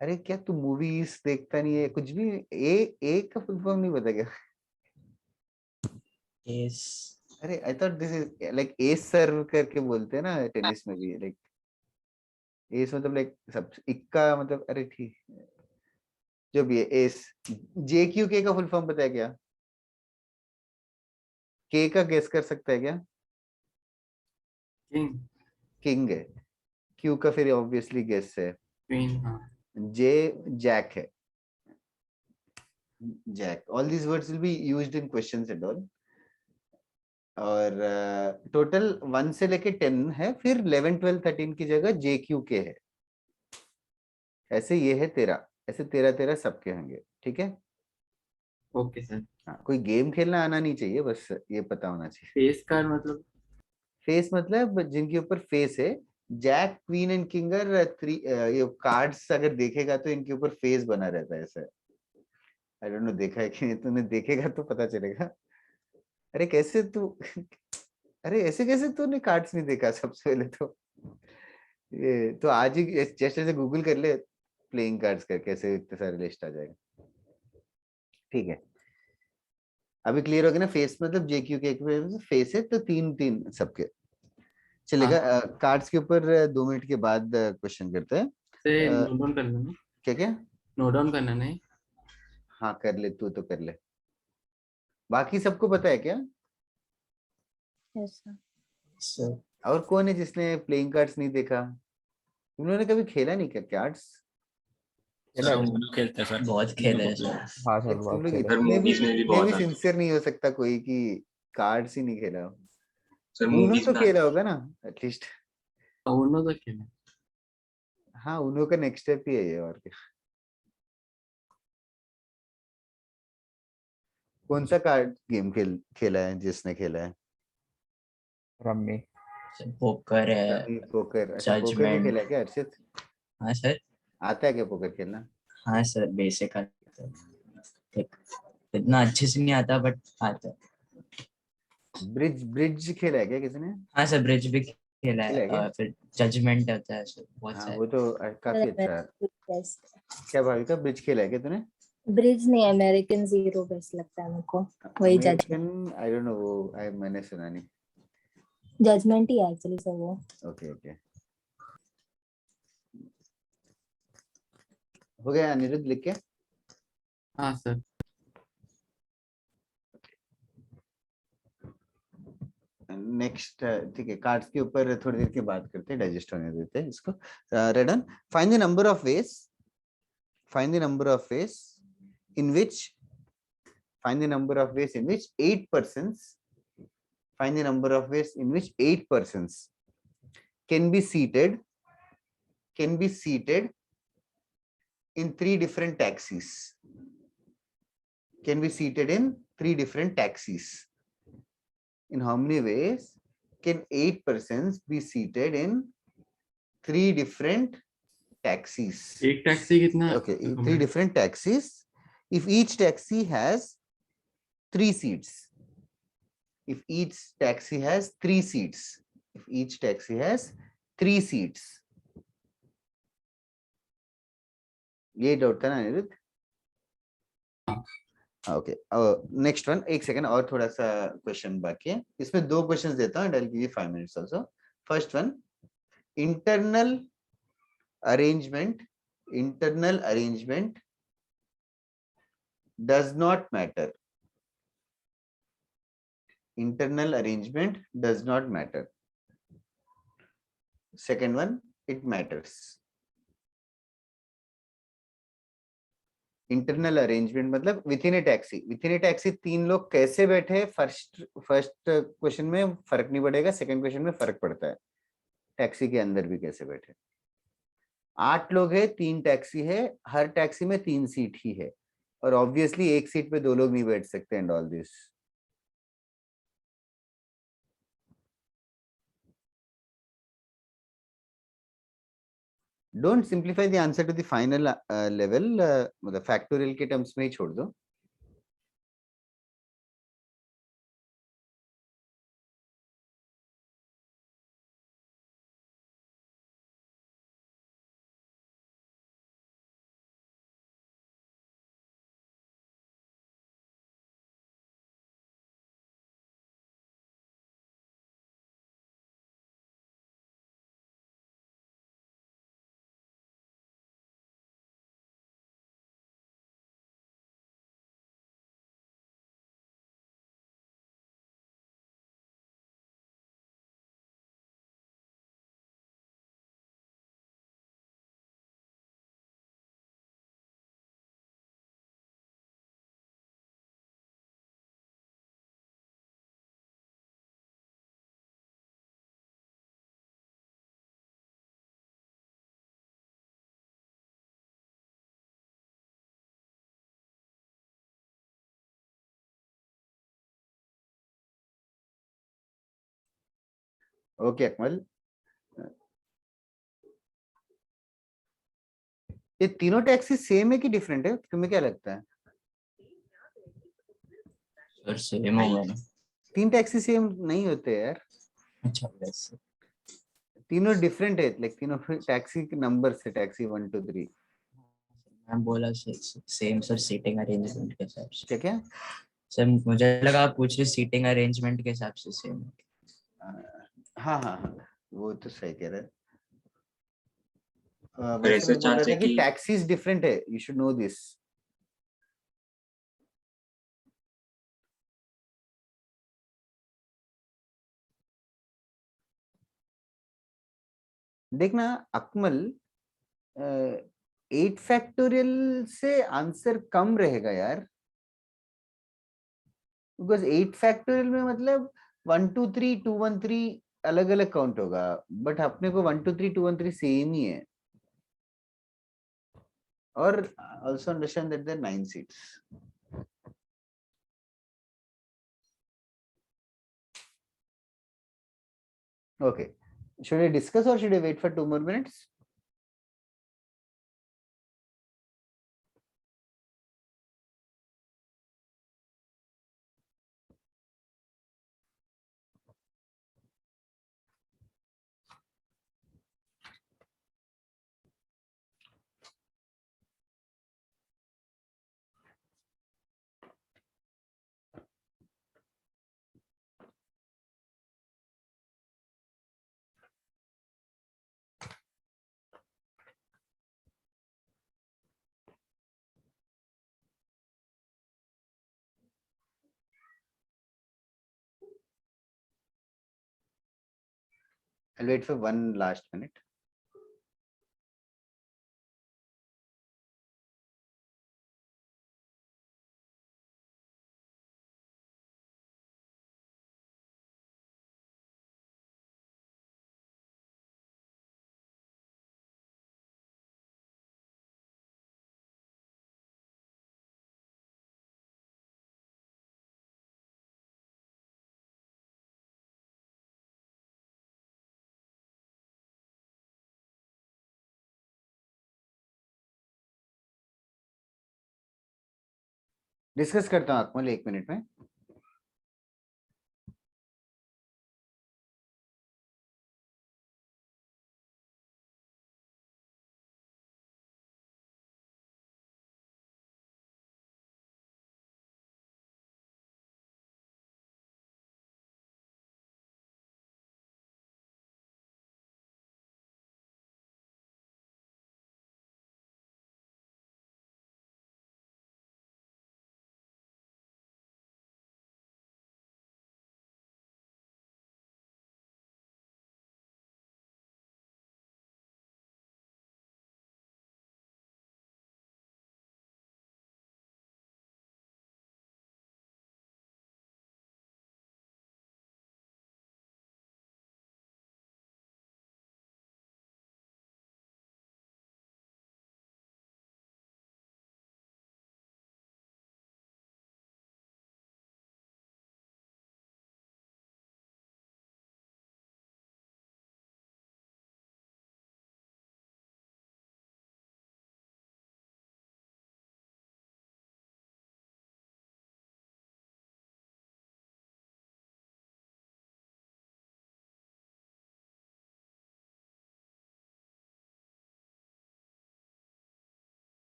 अरे क्या तू मूवीज देखता नहीं है कुछ भी? ए का फुल फॉर्म नहीं पता क्या? Yes. अरे I thought this is like S serve करके बोलते हैं ना टेनिस में भी, लाइक एस मतलब लाइक सब, इक्का मतलब, अरे ठीक, जो भी है एस। जे क्यू के का फुल फॉर्म पता है क्या? के का गेस कर सकता है क्या? किंग, किंग है। क्यू का फिर ऑब्वियसली गेस है। क्वीन, हाँ। जे जैक है, jack. All these words will be used in questions and all. और टोटल 1 से लेके 10 है, फिर 11 12 13 की जगह जे क्यू के है। ऐसे ये है 13, ऐसे 13 13 सबके होंगे। ठीक है। Okay sir. हाँ, कोई गेम खेलना आना नहीं चाहिए, बस ये पता होना चाहिए। फेस कार्ड मतलब? फेस मतलब जिनके ऊपर फेस है। Jack queen and king are 3, ये कार्ड्स अगर देखेगा तो इनके ऊपर फेस बना रहता है ऐसा। आई डोंट नो देखा है कि नहीं, तूने देखेगा तो पता चलेगा। अरे कैसे तू अरे ऐसे कैसे तूने कार्ड्स नहीं देखा? सबसे पहले तो ये तो आज ही जस्ट ऐसे गूगल कर ले प्लेइंग कार्ड्स करके, ऐसे इतने सारे लिस्ट आ जाएगा। ठीक है, अभी क्लियर हो गया ना? फेस मतलब जेक्यू के फेस है तो 3 3 सबके चलेगा। कार्ड्स के ऊपर 2 मिनट के बाद क्वेश्चन करते हैं। से नोट डाउन करना नहीं? क्या क्या? नोट डाउन करना नहीं? हाँ कर ले, तू तो कर ले। बाकी सबको पता है क्या? Yes, sir. So और कौन है जिसने प्लेइंग कार्ड्स नहीं देखा? उन्होंने कभी खेला नहीं क्या कार्ड्स? सर हम लोग खेलते हैं सर। बहुत खेले हैं सर। हाँ सर, तुम बहुत लोग खेले. सर इतने मूवीज में भी इतने बहुत भी आता है। सिंसियर नहीं हो सकता कोई कि कार्ड्स ही नहीं खेला हो। सर उनो मूवीज तो में खेला होगा ना एटलीस्ट? उन्होंने तो खेला। हाँ, उनो का नेक्स्ट स्टेप ही है ये, और क्या। कौन सा कार्ड गेम खेला है जिसने खेला है? रम्मी. पोकर है, पोकर। अच्छा, पोकर भी Judgment. खेला है क्या अर्षित? हाँ सर। आता है क्या पोकर खेलना? हाँ सर, बेसिक आता है। ठीक, इतना अच्छे से नहीं आता बट आता है। ब्रिज ब्रिज खेला है क्या किसी ने? हाँ सर, ब्रिज भी खेला खेला है क्या? है, फिर जजमेंट होता है सर, बहुत हाँ सारे। वो तो काफी अच्छा है। क्या भाविका, ब्रिज खेला है क्या तूने? ब्रिज नहीं, अमेरिकन जीरो बेस्ट लगता है मेरे को, वही अमेरिकन, आई डोंट नो, वो मैंने सुना नहीं। जजमेंट ही है एक्चुअली सर वो। ओके ओके, हो गया अनिरुद्ध लिख के? हाँ सर। नेक्स्ट, ठीक है, कार्ड्स के ऊपर थोड़ी देर के बात करते हैं, डाइजेस्ट होने देते हैं इसको। रेडन, find the number of veg, find the number of ways in which, find the number of ways in which 8 persons, find the number of ways in which 8 persons can be seated in 3 different taxis, can be seated in 3 different taxis. In how many ways can 8 persons be seated in 3 different taxis? एक taxi कितना? Okay, 3 different taxis. If each taxi has 3 seats, if each taxi has 3 seats, if each taxi has 3 seats, ये doubt था ना Anirudh? Okay, next one, एक second और थोड़ा सा question बाकी है, इसमें 2 क्वेश्चंस देता हूँ, I'll give you 5 minutes also. First one, internal arrangement does not matter. Internal arrangement does not matter. Second one, it matters. Internal arrangement मतलब विथ इन ए टैक्सी 3 लोग कैसे बैठे, फर्स्ट क्वेश्चन में फर्क नहीं पड़ेगा, सेकंड क्वेश्चन में फर्क पड़ता है, टैक्सी के अंदर भी कैसे बैठे। 8 लोग है, 3 टैक्सी है, हर टैक्सी में 3 सीट ही है, और ऑब्वियसली एक सीट पे 2 लोग नहीं बैठ सकते and all this. Don't simplify the answer to the final level, मतलब फैक्टोरियल के टर्म्स में ही छोड़ दो। ओके अकमल, ये तीनों टैक्सी सेम है कि डिफरेंट है, तुम्हें क्या लगता है? सर सेम होगा ना? 3 टैक्सी सेम नहीं होते यार, अच्छा वैसे तीनों डिफरेंट है, लाइक तीनों टैक्सी के नंबर से, टैक्सी 1 2 3। मैं बोला सेम सर, सीटिंग अरेंजमेंट के हिसाब से। क्या क्या? सर मुझे लगा आप पूछ रहे सीटिंग अरेंजमेंट के हिसाब से सेम। हाँ हाँ हाँ, वो तो सही कह रहे हैं। पर वैसे ऐसा मैं बोल रहा चांस है था कि कि टैक्सीज डिफरेंट है, यू शुड नो दिस। देखना अकमल, 8 फैक्टोरियल से आंसर कम रहेगा यार, बिकॉज 8 फैक्टोरियल में मतलब 1 2 3 2 1 3 अलग अलग काउंट होगा, बट अपने को 1 2 3 2 1 3 सेम ही है, और also understand that there 9 seats. Okay, should I discuss or should I wait for 2 more minutes? I'll wait for one last minute. Discuss करता हूँ अकमल 1 मिनट में.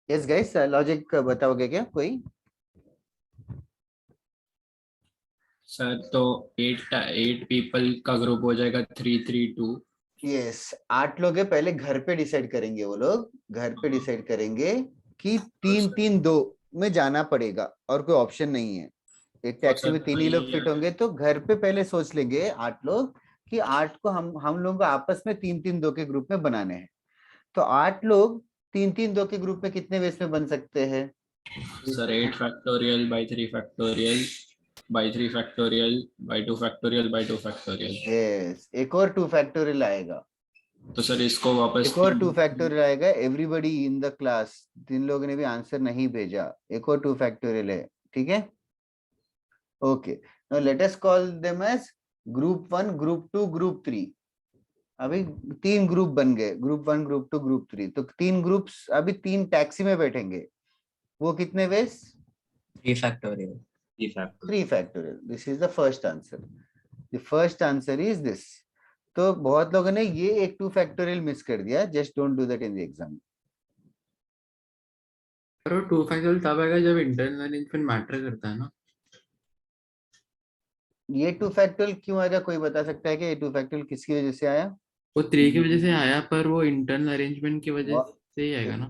Yes guys, लॉजिक बताओगे क्या कोई? सर तो 8 पीपल का ग्रुप हो जाएगा 3-3-2. यस, 8 लोग है. पहले घर पे डिसाइड करेंगे, वो लोग घर पे डिसाइड करेंगे कि 3-3-2 में जाना पड़ेगा और कोई ऑप्शन नहीं है. एक टैक्सी में 3 ही लोग फिट होंगे, तो घर पे पहले सोच लेंगे 8 लोग कि 8 को हम लोगों को आपस में 3-3-2 के ग्रुप में बनाने हैं. तो 8 लोग 3-3-2 के ग्रुप में कितने वेस में बन सकते हैं? Sir 8 factorial by 3 factorial by 3 factorial by 2 factorial by 2 factorial. Yes, एक और 2 फैक्टोरियल आएगा. तो सर इसको वापस एक और 2 फैक्टोरियल आएगा. एवरीबडी इन द क्लास, 3 लोगों ने भी आंसर नहीं भेजा. एक और 2 फैक्टोरियल है. ठीक है, okay. Now let us call them age group 1, group 2, group 3. अभी 3 ग्रुप बन गए, ग्रुप 1, ग्रुप 2, ग्रुप 3. तो 3 ग्रुप्स अभी 3 टैक्सी में बैठेंगे. वो कितने वेस? 3 factorial. 3 factorial. This is the first answer. The first answer is this. तो बहुत लोगों ने ये एक 2 फैक्टोरियल मिस कर दिया. Just don't do that in the exam. पर वो 2 फैक्टोरियल तब आएगा जब इंटरनल अरेंजमेंट मैटर करता है ना. ये 2 फैक्टोरियल क्यों आएगा? कोई बता सकता है कि ये 2 फैक्टोरियल किसकी वजह से आया? वो 3 की वजह से आया, पर वो इंटरनल अरेंजमेंट की वजह से ही आएगा ना.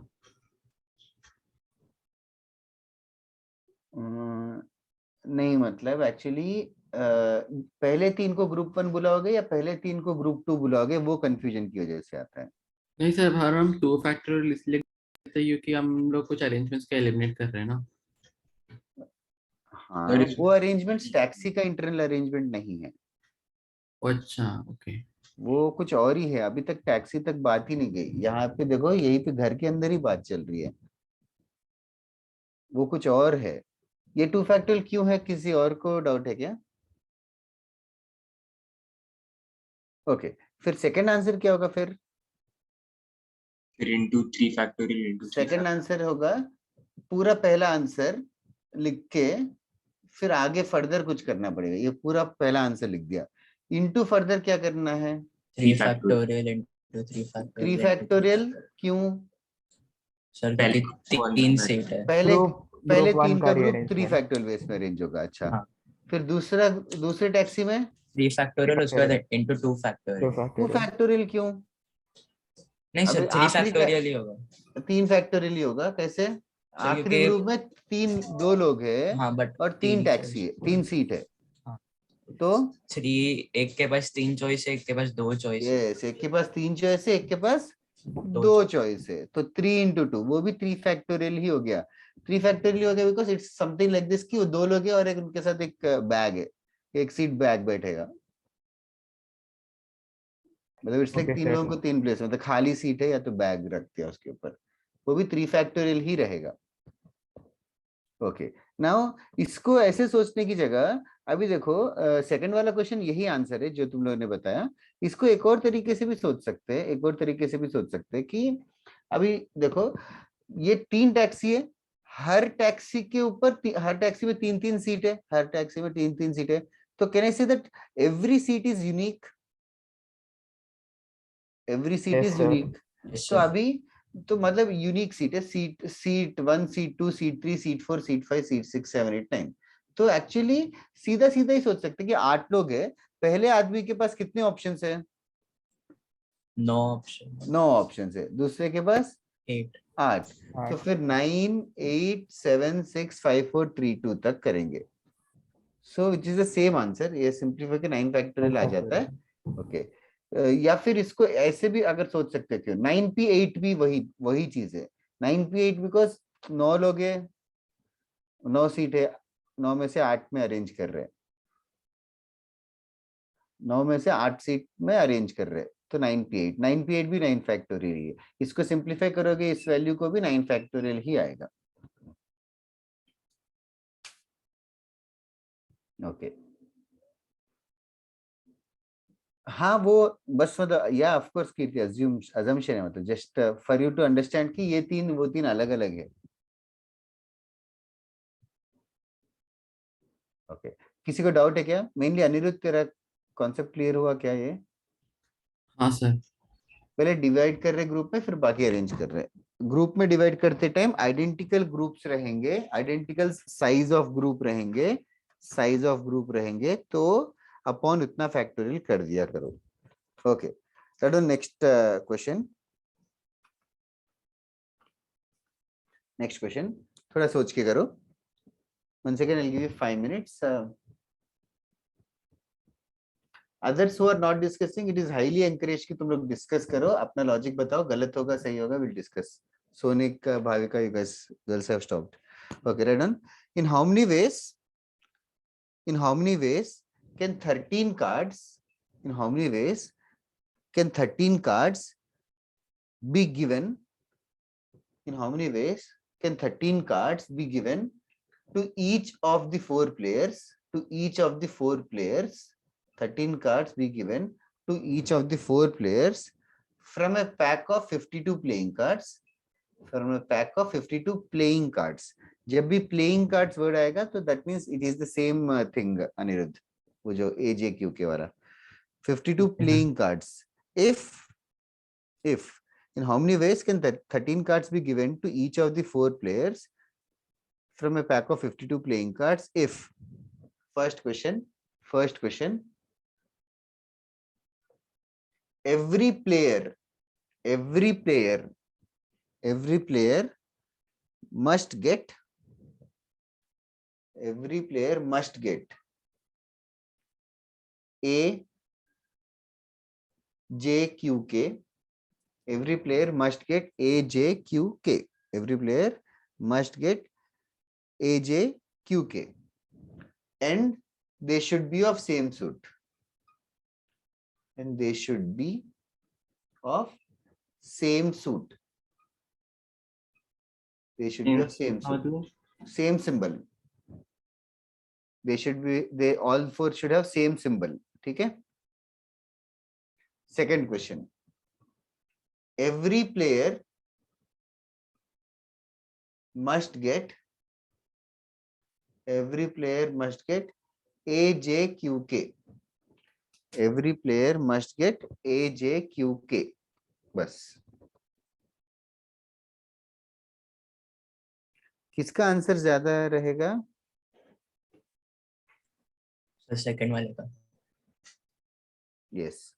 नहीं, मतलब एक्चुअली पहले 3 को ग्रुप 1 बुलाओगे या पहले 3 को ग्रुप 2 बुलाओगे, वो कंफ्यूजन की वजह से आता है. नहीं सर, हर हम 2 फैक्टोरियल इसलिए करते हैं क्योंकि हम लोग कुछ अरेंजमेंट्स का एलिमिनेट कर रहे हैं ना. हाँ, वो अरेंजमेंट टैक्सी का इंटरनल अरेंजमेंट नहीं है. अच्छा, ओके. वो कुछ और ही है. अभी तक टैक्सी तक बात ही नहीं गई. यहाँ पे देखो, यही पे घर के अंदर ही बात चल रही है. वो कुछ और है. ये 2 फैक्टोरियल क्यों है? किसी और को डाउट है क्या? ओके, फिर सेकंड आंसर क्या होगा? फिर into 3 factorial into 3 second answer होगा पूरा पहला आंसर लिख के फिर आगे फर्दर कुछ करना पड़ेगा. ये पूरा पहला आंसर लिख दिया. इनटू फर्दर क्या करना है? 3 फैक्टोरियल into 3 3 फैक्टोरियल. फैक्टोरियल क्यों? सर पहले क्योंकि 3 सेट है. पहले ग्रुप 1 3 का का ग्रुप 3 rearrangement. फैक्टोरियल बेस में अरेंज होगा. अच्छा, हाँ. फिर दूसरे टैक्सी में 3 फैक्टोरियल, उसके बाद into 2 2 फैक्टोरियल. 2 फैक्टोरियल. फैक्टोरियल क्यों? नहीं सर, अभी 3 आखिरी का फैक्टोरियल ही होगा 3 फैक्टोरियल ही होगा, कैसे? आखिरी क्योंकि ग्रुप में 2 लोग हैं हाँ बट और 3 टैक्सी है, 3 सीट है, हाँ। तो 3, एक के पास 3 चॉइस है, एक के पास 2 चॉइस है, यस, एक के पास 3 चॉइस है, एक के पास 2 2 चॉइस है, तो 3 into 2 वो भी 3 फैक्टोरियल ही हो गया। 3 फैक्टोरियल हो गया because it's something like this कि वो 2 लोग हैं और एक उनके साथ एक बैग है, एक सीट बैग बैठेगा, मतलब इट्स लाइक Okay, 3 sir. लोगों को 3 प्लेस, मतलब खाली सीट है या तो बैग रख दिया उसके ऊपर, वो भी 3 फैक्टोरियल ही रहेगा। ओके, नाउ इसको ऐसे सोचने की जगह अभी देखो सेकंड वाला क्वेश्चन यही आंसर है जो तुम लोगों ने बताया। इसको एक और तरीके से भी सोच सकते हैं, एक और तरीके से भी सोच सकते हैं कि अभी देखो ये 3 टैक्सी है, हर टैक्सी के ऊपर हर टैक्सी में 3-3 सीट है, हर टैक्सी में 3-3 सीट है, तो can I say that every seat is unique, every seat Yes, is sir. Unique. तो अभी तो मतलब यूनिक सीट है, seat 1, seat 2, seat 3, seat 4, seat 5, seat 6, 7, 8, 9। तो एक्चुअली सीधा सीधा ही सोच सकते हैं कि 8 लोग है, पहले आदमी के पास कितने ऑप्शंस है? 9 ऑप्शन, 9 ऑप्शंस है, दूसरे के पास 8। 8, तो फिर 9, 8, 7, 6, 5, 4, 3, 2 तक करेंगे। So which is the same answer, ये सिंप्लीफाई के 9 फैक्टोरियल आ जाता है। ओके, या फिर इसको ऐसे भी अगर सोच सकते हो, 9p 8p वही वही चीज है, 9p 8 बिकॉज 9 लोग हैं, 9 सीट है, 9 में से 8 में अरेंज कर रहे हैं, 9 में से 8 सीट में अरेंज कर रहे हैं, तो 9p 8 भी 9 फैक्टोरियल ही है। इसको सिंप्लीफाई करोगे इस वैल्यू को भी 9 फैक्टोरियल ही आएगा। ओके, हाँ वो बस मतलब या ऑफ कोर्स की अजम्पशन है, मतलब just for you to understand कि ये 3 वो 3 अलग अलग है। ओके, किसी को डाउट है क्या? मेनली अनिरुद्ध तेरा कॉन्सेप्ट क्लियर हुआ क्या? ये हाँ सर। पहले डिवाइड कर रहे ग्रुप में, फिर बाकी अरेंज कर रहे। ग्रुप में डिवाइड करते टाइम आइडेंटिकल ग्रुप्स रहेंगे, आइडेंटिकल साइज ऑफ ग्रुप रहेंगे, साइज ऑफ ग्रुप रहेंगे, तो अपॉन उतना फैक्टोरियल कर दिया करो। Okay, next question, next question थोड़ा सोच के करो। 1 second, I'll give you 5 minutes. Others who are not discussing, it is highly encouraged कि तुम लोग डिस्कस करो, अपना लॉजिक बताओ, गलत होगा सही होगा will discuss. Sonic Bhavika, you guys girls have stopped. Okay, right on. In how many ways can 13 cards, in how many ways can 13 cards be given, in how many ways can 13 cards be given to each of the 4 players, to each of the 4 players, 13 cards be given to each of the 4 players from a pack of 52 playing cards, from a pack of 52 playing cards। जब भी playing cards word आएगा तो that means it is the same thing, Anirudh, वो जो AJQK वाला 52 playing cards। if in how many ways can 13 cards be given to each of the 4 players from a pack of 52 playing cards if, first question, every player must get, AJQK, every player must get AJQK, every player must get AJQK, and they should be of same suit, and they should be of same suit, they should be of same suit, same symbol, they should be, they all 4 should have same symbol, ठीक है। Second question, every player must get AJQK, every player must get AJQK, बस। किसका answer ज्यादा रहेगा? Second वाले का। Yes,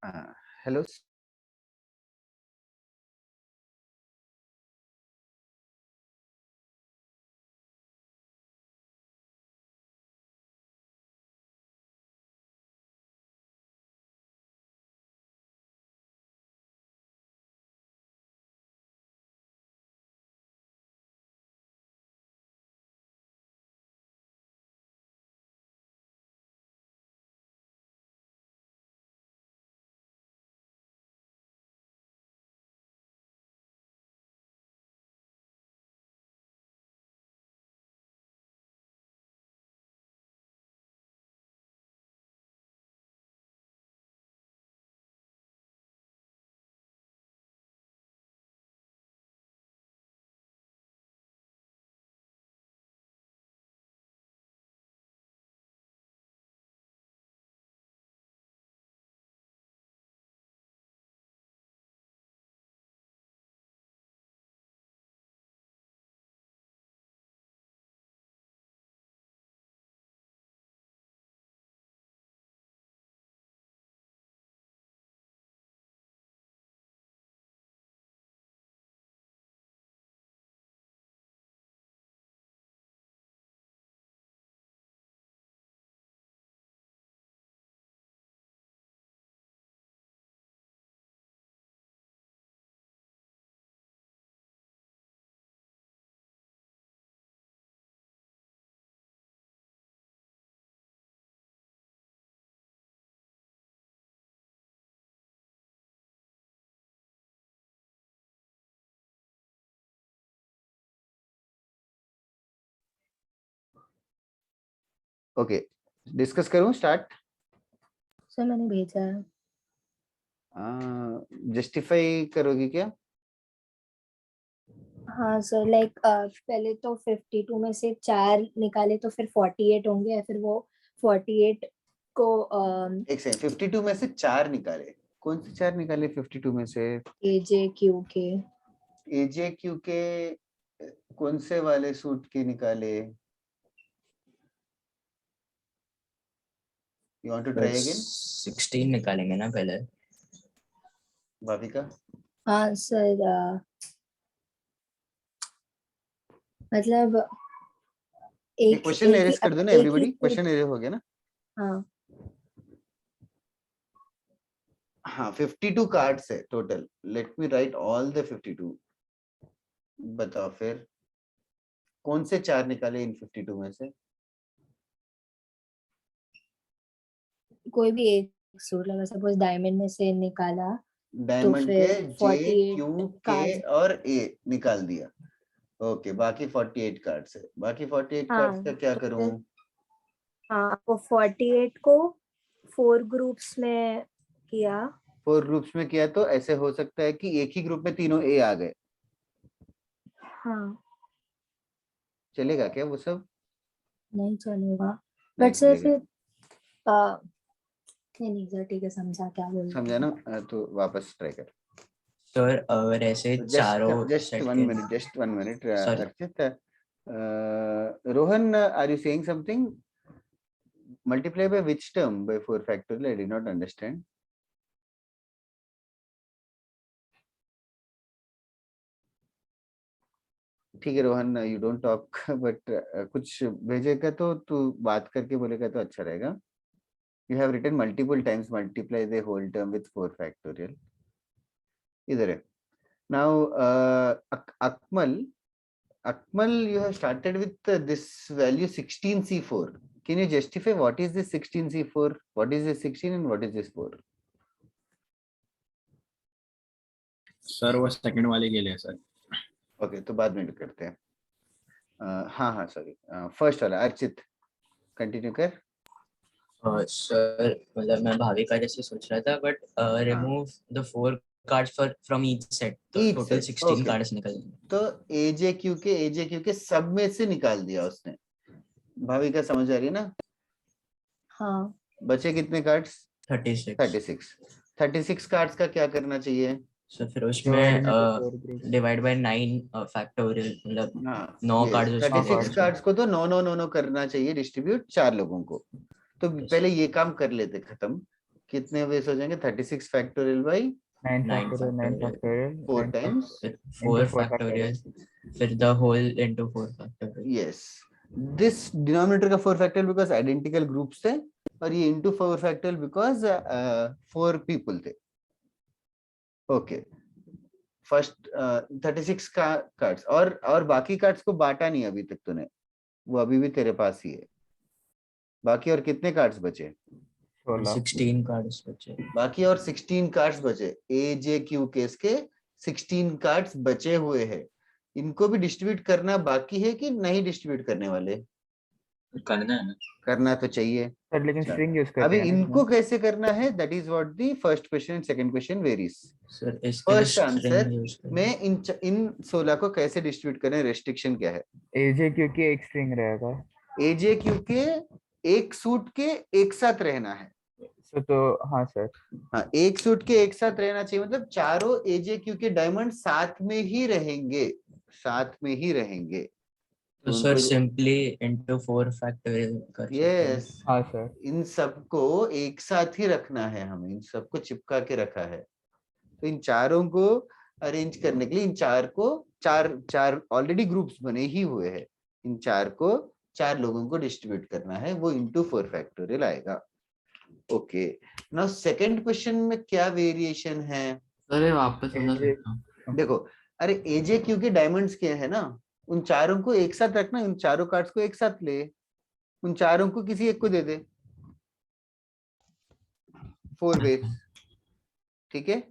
hello okay discuss करूं start sir मैंने भेजा है। जस्टिफाई करोगी क्या हाँ सर लाइक पहले तो 52 में से 4 निकाले तो फिर 48 होंगे या फिर वो 48 को एक सेकंड 52 में से 4 निकाले कौन से 4 निकाले 52 में से एजे क्यू के एजे क्यू के कौन से वाले सूट के निकाले you want to try again 16 निकालेंगे ना पहले। भाविका हाँ सर मतलब एक क्वेश्चन एक एरेस कर दो ना एक ही एवरीबॉडी सूट क्वेश्चन एरे हो गया ना हाँ हाँ 52 कार्ड्स है total let me right all the 52 बताओ फिर कौन से 4 निकाले इन 52 में से कोई भी एक सूट लगा सपोज डायमंड में से निकाला तो डायमंड के फिर जे 48 क्यू के कार्ड्स और ए निकाल दिया ओके बाकी 48 कार्ड्स है बाकी 48 कार्ड्स हाँ का क्या तो करूं फिर हाँ वो 48 को 4 ग्रुप्स में किया 4 ग्रुप्स में किया तो ऐसे हो सकता है कि एक ही ग्रुप में तीनों ए आ गए हाँ चलेगा क्या वो सब नहीं चलेगा नहीं बट सर चलेगा फिर नहीं सर ठीक है समझा क्या बोल रहे समझा थे। ना तो वापस ट्राई कर सर अगर ऐसे चारों जस्ट सेट 1 के minute just 1 minute sorry Archit Rohan are you saying something multiply by which term by 4 factorial I did not understand ठीक है Rohan you don't talk but कुछ भेजेगा तो तू बात करके बोलेगा तो अच्छा रहेगा you have written multiple times multiply the whole term with 4 factorial इधर है now Akmal you have started with this value 16c4 can you justify what is this 16c4 what is this 16 and what is this 4 sir वो second वाले के लिए sir okay तो बाद में करते हैं हाँ हाँ सॉरी फर्स्ट वाला अर्चित कंटिन्यू कर सर मतलब मैं भाविका जैसे सोच रहा था but remove the 4 cards for from each set तो Each total set, 16 okay. Cards निकल जाएंगे। तो एजे क्यू के सब में से निकाल दिया उसने भाविका समझ आ रही है ना हाँ बचे कितने कार्ड्स 36 36 कार्ड्स का क्या करना चाहिए सो फिर उसमें डिवाइड बाय 9 फैक्टोरियल मतलब हाँ 9 कार्ड्स उसके 36 देंगे कार्ड्स को तो 9 करना चाहिए डिस्ट्रीब्यूट 4 लोगों को तो पहले ये काम कर लेते खत्म कितने वेस हो जाएंगे? 36 factorial by 9 9 factorial 4 times 4 4 factorial फिर the whole into 4 factorial. yes this denominator का 4 factorial because identical groups थे और ये into 4 factorial because 4 people थे. Okay, फर्स्ट 36 का कार्ड्स और बाकी कार्ड्स को बांटा नहीं अभी तक तूने, वो अभी भी तेरे पास ही है. बाकी और कितने कार्ड्स बचे? 16 cards बचे. बाकी और 16 कार्ड्स बचे. ए जे क्यू केस के 16 कार्ड्स बचे हुए हैं. इनको भी डिस्ट्रीब्यूट करना बाकी है कि नहीं डिस्ट्रीब्यूट करने वाले? करना है ना. करना तो चाहिए. सर लेकिन अच्छा, स्ट्रिंग यूज करते अभी हैं ना इनको कैसे करना है? That is what the first question and second question varies. Sir, इसके लिए फर्स्ट आंसर string use करें. में इन 16 को कैसे डिस्ट्रीब्यूट करें? रेस्ट्रिक्शन क्या है? एजे क्योंकि एक स्ट्रिंग रहेगा एजे क्यू के एक सूट के एक साथ रहना है. तो हाँ सर. हाँ, एक सूट के एक साथ रहना चाहिए, मतलब चारों एजे क्यू के डायमंड साथ में ही रहेंगे, साथ में ही रहेंगे. तो सर simply into 4 factorial कर सकते हैं. यस, हाँ सर. इन सबको एक साथ ही रखना है, हमें इन सबको चिपका के रखा है. तो इन चारों को अरेंज करने के लिए इन चार को चार ऑलरेडी ग्रुप्स बने ही हुए हैं, इन चार को 4 लोगों को डिस्ट्रीब्यूट करना है, वो इंटू 4 फैक्टोरियल आएगा. ओके, नाउ सेकंड क्वेश्चन में क्या वेरिएशन है? सर वापस समझा AJ सकता हूँ. देखो, अरे एजे क्यू के डायमंड्स क्या है ना, उन चारों को एक साथ रखना, उन चारों कार्ड्स को एक साथ ले, उन चारों को किसी एक को दे दे. 4 वेज, ठीक है.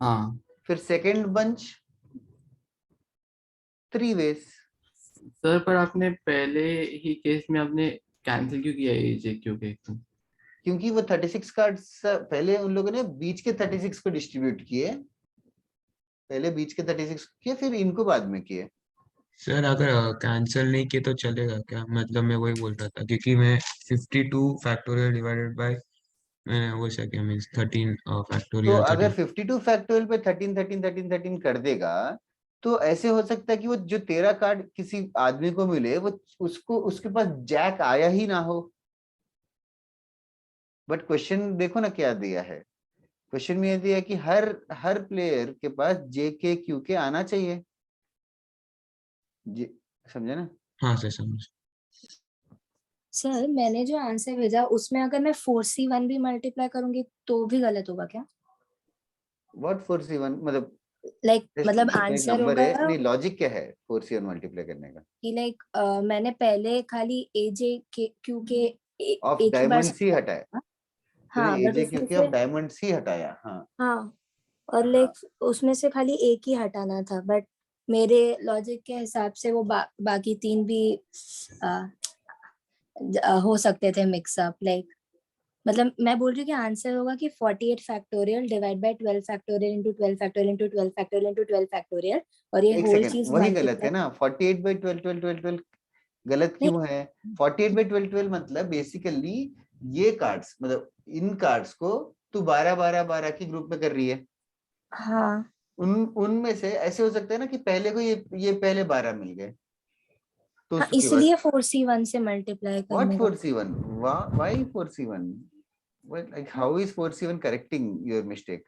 हाँ फिर सेकंड बंच 3 वेज. सर, पर आपने पहले ही केस में आपने कैंसिल क्यों किया एजे क्योंकि क्योंकि वो 36 कार्ड्स पहले उन लोगों ने बीच के 36 को डिस्ट्रीब्यूट किए, पहले बीच के 36 किए, फिर इनको बाद में किए. सर अगर कैंसिल नहीं किए तो चलेगा क्या? मतलब मैं वही बोल रहा था क्योंकि मैं 52 फैक्टोरियल डिवाइडेड बाय मैंने वो क्या किया मींस 13 तो फैक्टोरियल अगर 52 फैक्टोरियल पे 13 13 13 13 कर देगा तो ऐसे हो सकता है कि वो जो तेरा कार्ड किसी आदमी को मिले, वो उसके पास जैक आया ही ना हो. बट क्वेश्चन देखो ना क्या दिया है. क्वेश्चन में ये दिया है कि हर प्लेयर के पास जे के क्यू के आना चाहिए. समझे ना? हाँ सर समझ. सर मैंने जो आंसर भेजा उसमें अगर मैं 4C1 भी मल्टीप्लाई करूंगी तो भी गलत होगा क्या? व्हाट 4C1 मतलब? मतलब आंसर नंबर होगा है नहीं, लॉजिक क्या है 4C1 मल्टीप्लाई करने का? कि मैंने पहले खाली एजे के क्यू के ऑफ एक ही बार डायमंड्स ही हटाया. हाँ, बट एजे क्यू उसमें के से ऑफ डायमंड्स ही हटाया. हाँ हाँ, और उसमें से खाली एक ही हटाना था, बट मेरे लॉजिक के हिसाब से वो बाकी 3 भी हो सकते थे मिक्सअप. मतलब मैं बोल रही हूँ कि आंसर होगा कि 48 factorial divide by 12 factorial into 12 factorial into 12 factorial into 12 factorial, और ये एक होल सेकंड, चीज वही गलत है multiply- ना. 48 बाई 12 12 12 12 गलत क्यों है? 48 बाई 12 12 मतलब बेसिकली ये कार्ड्स, मतलब इन कार्ड्स को तू 12 12 12 की ग्रुप में कर रही है. हाँ, उनमें से ऐसे हो सकता है ना कि पहले को ये पहले 12 मिल गए, तो हाँ, उसके बाद इसलिए 4C1 से मल्टीप्लाई व्हाट करने का 4C1? Why 4C1? like how is 4C1 correcting your mistake?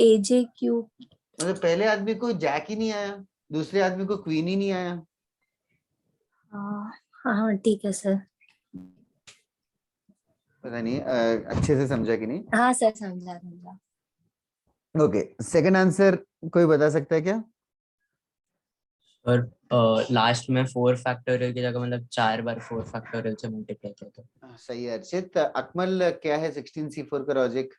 AJ Q. मतलब पहले आदमी को जैक ही नहीं आया, दूसरे आदमी को क्वीन ही नहीं आया. हाँ ठीक है सर. पता नहीं अच्छे से समझा कि नहीं. हाँ सर, समझा. ओके, सेकंड आंसर कोई बता सकता है क्या? और लास्ट में 4 फैक्टोरियल की जगह मतलब 4 बार 4 फैक्टोरियल से मल्टीप्लाई किया था. सही है अर्चित. अकमल क्या है 16C4 का लॉजिक?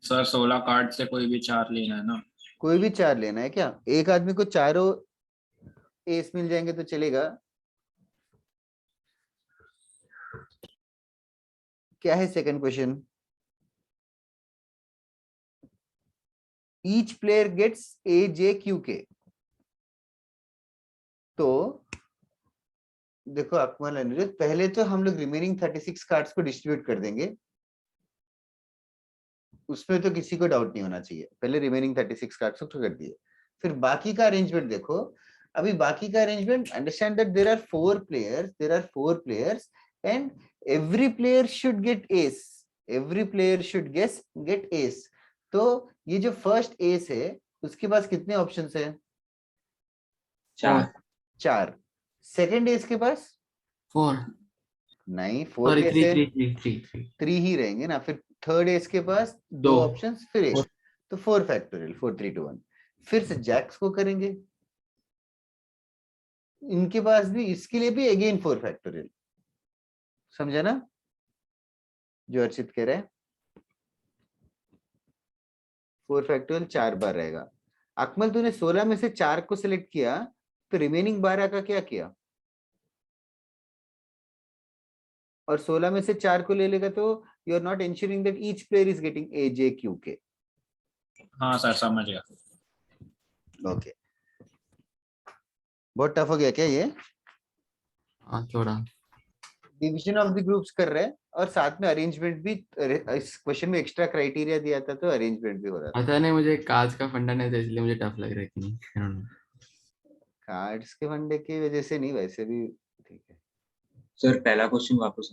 सर 16 कार्ड से कोई भी 4 लेना है ना. कोई भी 4 लेना है क्या? एक आदमी को चारों एस मिल जाएंगे तो चलेगा? क्या है second question? Each player gets A J Q K. तो देखो अकमल अनिरुद्ध, पहले तो हम लोग रिमेनिंग 36 कार्ड्स को डिस्ट्रीब्यूट कर देंगे, उसमें तो किसी को डाउट नहीं होना चाहिए. पहले रिमेनिंग 36 कार्ड्स को कर दिए, फिर बाकी का अरेंजमेंट देखो. अभी बाकी का arrangement, understand that there are 4 players and every player should get ace. Every player should get ace. तो ये जो फर्स्ट एस है उसके पास कितने ऑप्शंस है? 4. सेकंड एस के पास 4 नहीं, सॉरी फोर्थ एस 3 है 3 3 3 3 ही रहेंगे ना. फिर थर्ड एस के पास 2 दो। ऑप्शंस, फिर एस. तो 4 फैक्टोरियल 4 3 2 1. फिर से जैक्स को करेंगे, इनके पास भी, इसके लिए भी अगेन 4 फैक्टोरियल. समझा ना जो अर्चित कह रहा है? 4 फैक्टोरियल 4 बार रहेगा. अकमल तूने 16 में से 4 को सिलेक्ट किया, तो रिमेनिंग 12 का क्या किया? और 16 में से 4 को ले लेगा तो you are not ensuring that each player is getting a J Q K. हाँ सर समझ गया. ओके, बहुत टफ हो गया क्या ये? हाँ थोड़ा. डिवीजन ऑफ द ग्रुप्स कर रहे हैं और साथ में अरेंजमेंट भी. इस क्वेश्चन में एक्स्ट्रा क्राइटेरिया दिया था तो अरेंजमेंट भी हो रहा था. पता नहीं, मुझे कार्ड्स का फंडा नहीं था इसलिए मुझे टफ लग रहा है कि नहीं. I don't know. कार्ड्स के फंडे की वजह से नहीं, वैसे भी ठीक है. सर पहला क्वेश्चन वापस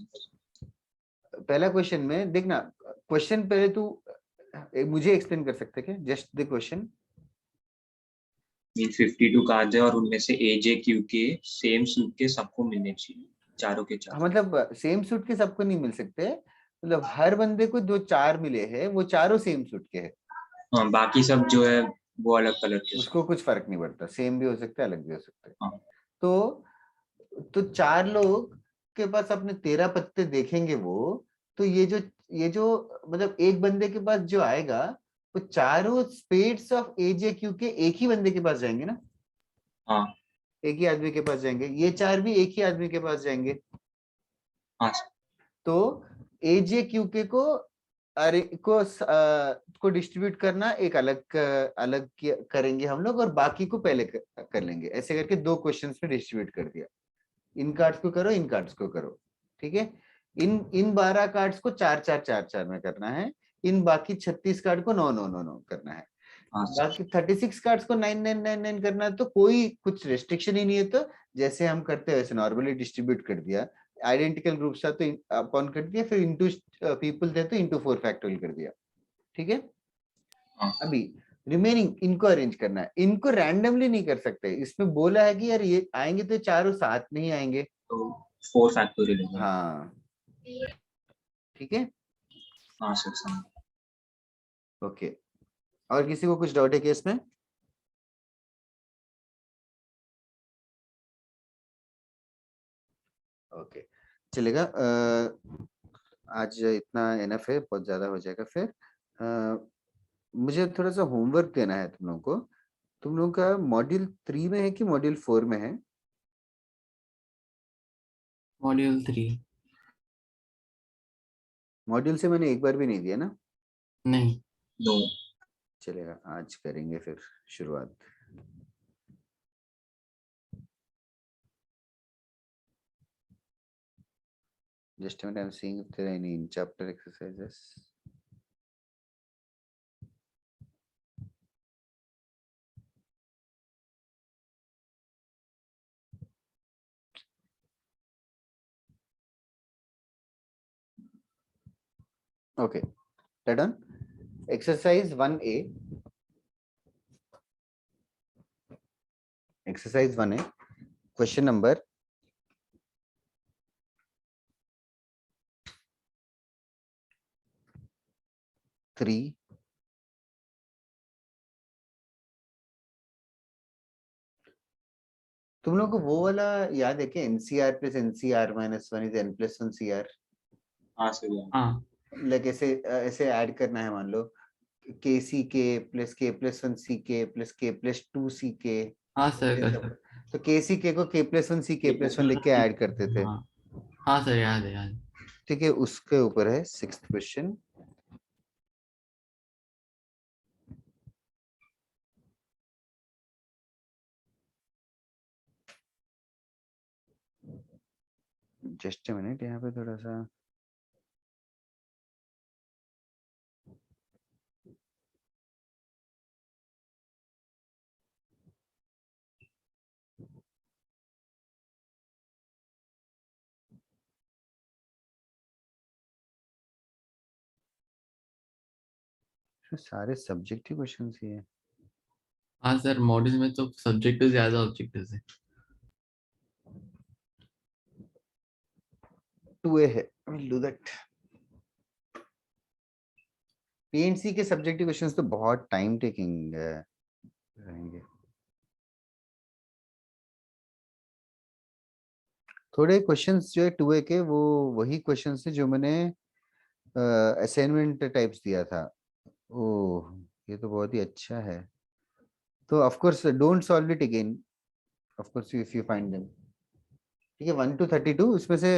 पहला क्वेश्चन में देखना, क्वेश्चन पहले तू मुझे एक्सप्लेन कर सकते क्या? Just the question. Mean 52 card है और उनमें से एजे क्यू के सेम सूट के सबको मिलने चाहिए, चारों के चार. मतलब सेम सूट के सबको नहीं मिल सकते, मतलब हर बंदे को जो 4 मिले हैं वो चारों सेम सूट के हैं. हाँ बाकी सब जो है वो अलग कलर के. उसको कुछ फर्क नहीं पड़ता, सेम भी हो सकता है, अलग भी हो सकता है. हाँ. तो 4 लोग के पास अपने 13 पत्ते देखेंगे वो. तो ये जो मतलब एक बंदे के पास जो आएगा वो चारों स्पेड्स ऑफ एजे क्यू के एक ही बंदे के पास जाएंगे ना. हाँ. एक ही आदमी के पास जाएंगे. ये 4 भी एक ही आदमी के पास जाएंगे. हाँ. तो एजे क्यू के को अरे को डिस्ट्रीब्यूट करना एक अलग करेंगे हम लोग, और बाकी को पहले कर लेंगे. ऐसे करके 2 क्वेश्चंस में डिस्ट्रीब्यूट कर दिया. इन कार्ड्स को करो, इन कार्ड्स को करो. ठीक है. इन 12 कार्ड्स को 4 4 4 4 में करना है. इन बाकी 36 कार्ड को 9 9 9 9 करना है. हाँ. बाकी 36 कार्ड्स को 9 9 9 9 करना है. तो कोई कुछ रेस्ट्रिक्शन ही नहीं है. तो जैसे हम करते हैं वैसे नॉर्मली डिस्ट्रीब्यूट कर दिया. आइडेंटिकल ग्रुप्स था तो अपॉन कर दिया, फिर इनटू पीपल थे तो इनटू 4 फैक्टोरियल कर दिया. ठीक है. हाँ. अभी रिमेनिंग इनको अरेंज करना है. इनको रैंडमली नहीं कर सकते. इसमें बोला है कि यार ये आएंगे तो चारों साथ में ही आएंगे. तो 4 फैक्टोरियल. हाँ ठीक है. हाँ सर समझ. ओके, और किसी को कुछ डाउट है केस में? ओके चलेगा. आज इतना एनफ है, बहुत ज्यादा हो जाएगा फिर. मुझे थोड़ा सा होमवर्क देना है तुम लोगों को. तुम लोगों का मॉड्यूल 3 में है कि मॉड्यूल 4 में है? मॉड्यूल 3. मॉड्यूल से मैंने एक बार भी नहीं दिया ना. नहीं. नो. चलेगा, आज करेंगे फिर शुरुआत. Just a minute, I'm seeing if there are any in-chapter exercises. Okay, that done. Exercise 1A. Exercise 1A. Question number 3. तुम लोग को वो वाला याद है क्या? NCR plus NCR minus 1 is N plus 1 CR. हाँ सर. हाँ. लाइक ऐसे ऐड करना है. मान लो KCK plus K plus 1 CK plus K plus 2 CK. हाँ सर कर सकते. तो KCK को K plus 1 CK plus 1 लिख के ऐड करते थे. हाँ. हाँ सर याद है याद. ठीक है, उसके ऊपर है 6th question. Just a minute, यहाँ पे थोड़ा सा इसमें सारे सब्जेक्टिव क्वेश्चंस ही है। हाँ सर, मॉडल में तो सब्जेक्टिव ज्यादा ऑब्जेक्टिव है। 2A है, we'll do that। पीएनसी के सब्जेक्टिव क्वेश्चंस तो बहुत टाइम टेकिंग रहेंगे। थोड़े क्वेश्चंस जो है 2A के, वो वही क्वेश्चंस है जो मैंने असाइनमेंट टाइप्स दिया था। ओह, ये तो बहुत ही अच्छा है। तो of course don't solve it again, of course if you find them. ठीक है, 1 to 32 इसमें से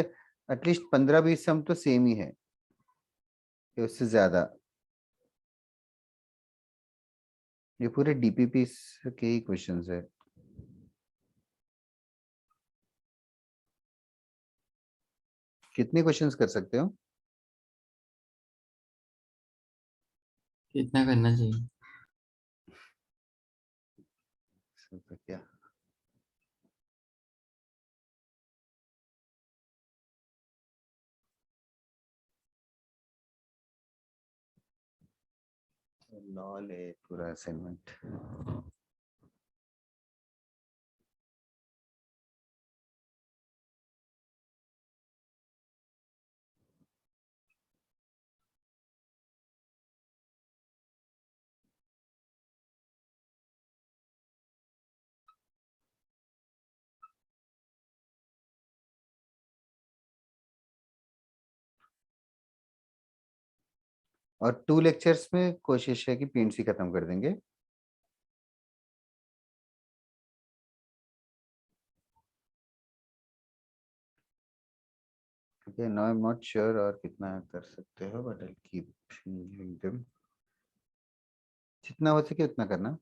एटलीस्ट 15-20 सम तो सेम ही है, या उससे ज्यादा। ये पूरे डीपीपी के ही क्वेश्चंस है। कितने क्वेश्चंस कर सकते हो? कितना करना चाहिए? क्या लॉल है पूरा असाइनमेंट। और 2 लेक्चर्स में कोशिश है कि पीएनसी खत्म कर देंगे। Okay, now I'm not sure और कितना कर सकते हो, but I'll keep giving them। जितना हो सके उतना करना।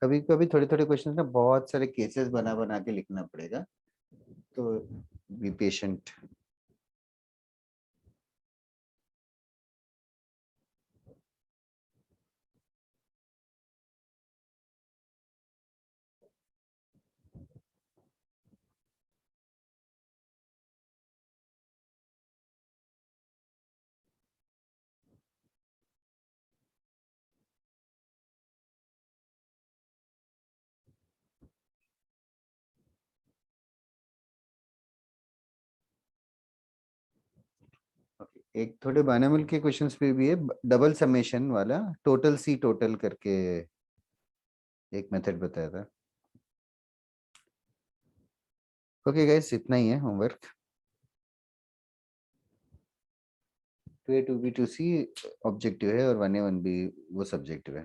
कभी कभी थोड़े थोड़े क्वेश्चंस ना बहुत सारे केसेस बना बना के लिखना पड़ेगा, तो बी पेशेंट। एक थोड़े बायनॉमियल के क्वेश्चंस पे भी है, डबल समेशन वाला, टोटल सी टोटल करके एक मेथड बताया था। ओके गाइस, इतना ही है homework. 2A 2B 2C objective है और 1A 1B वो सब्जेक्टिव है।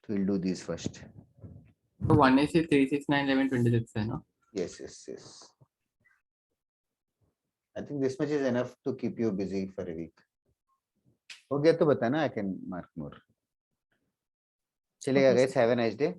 तो विल डू दिस फर्स्ट। तो 1 से 3 6 9 11 26 है ना? Yes, yes, yes। I think this much is enough to keep you busy for a week। हो गया तो बताना, I can mark more। चलेगा Okay, guys, have a nice day।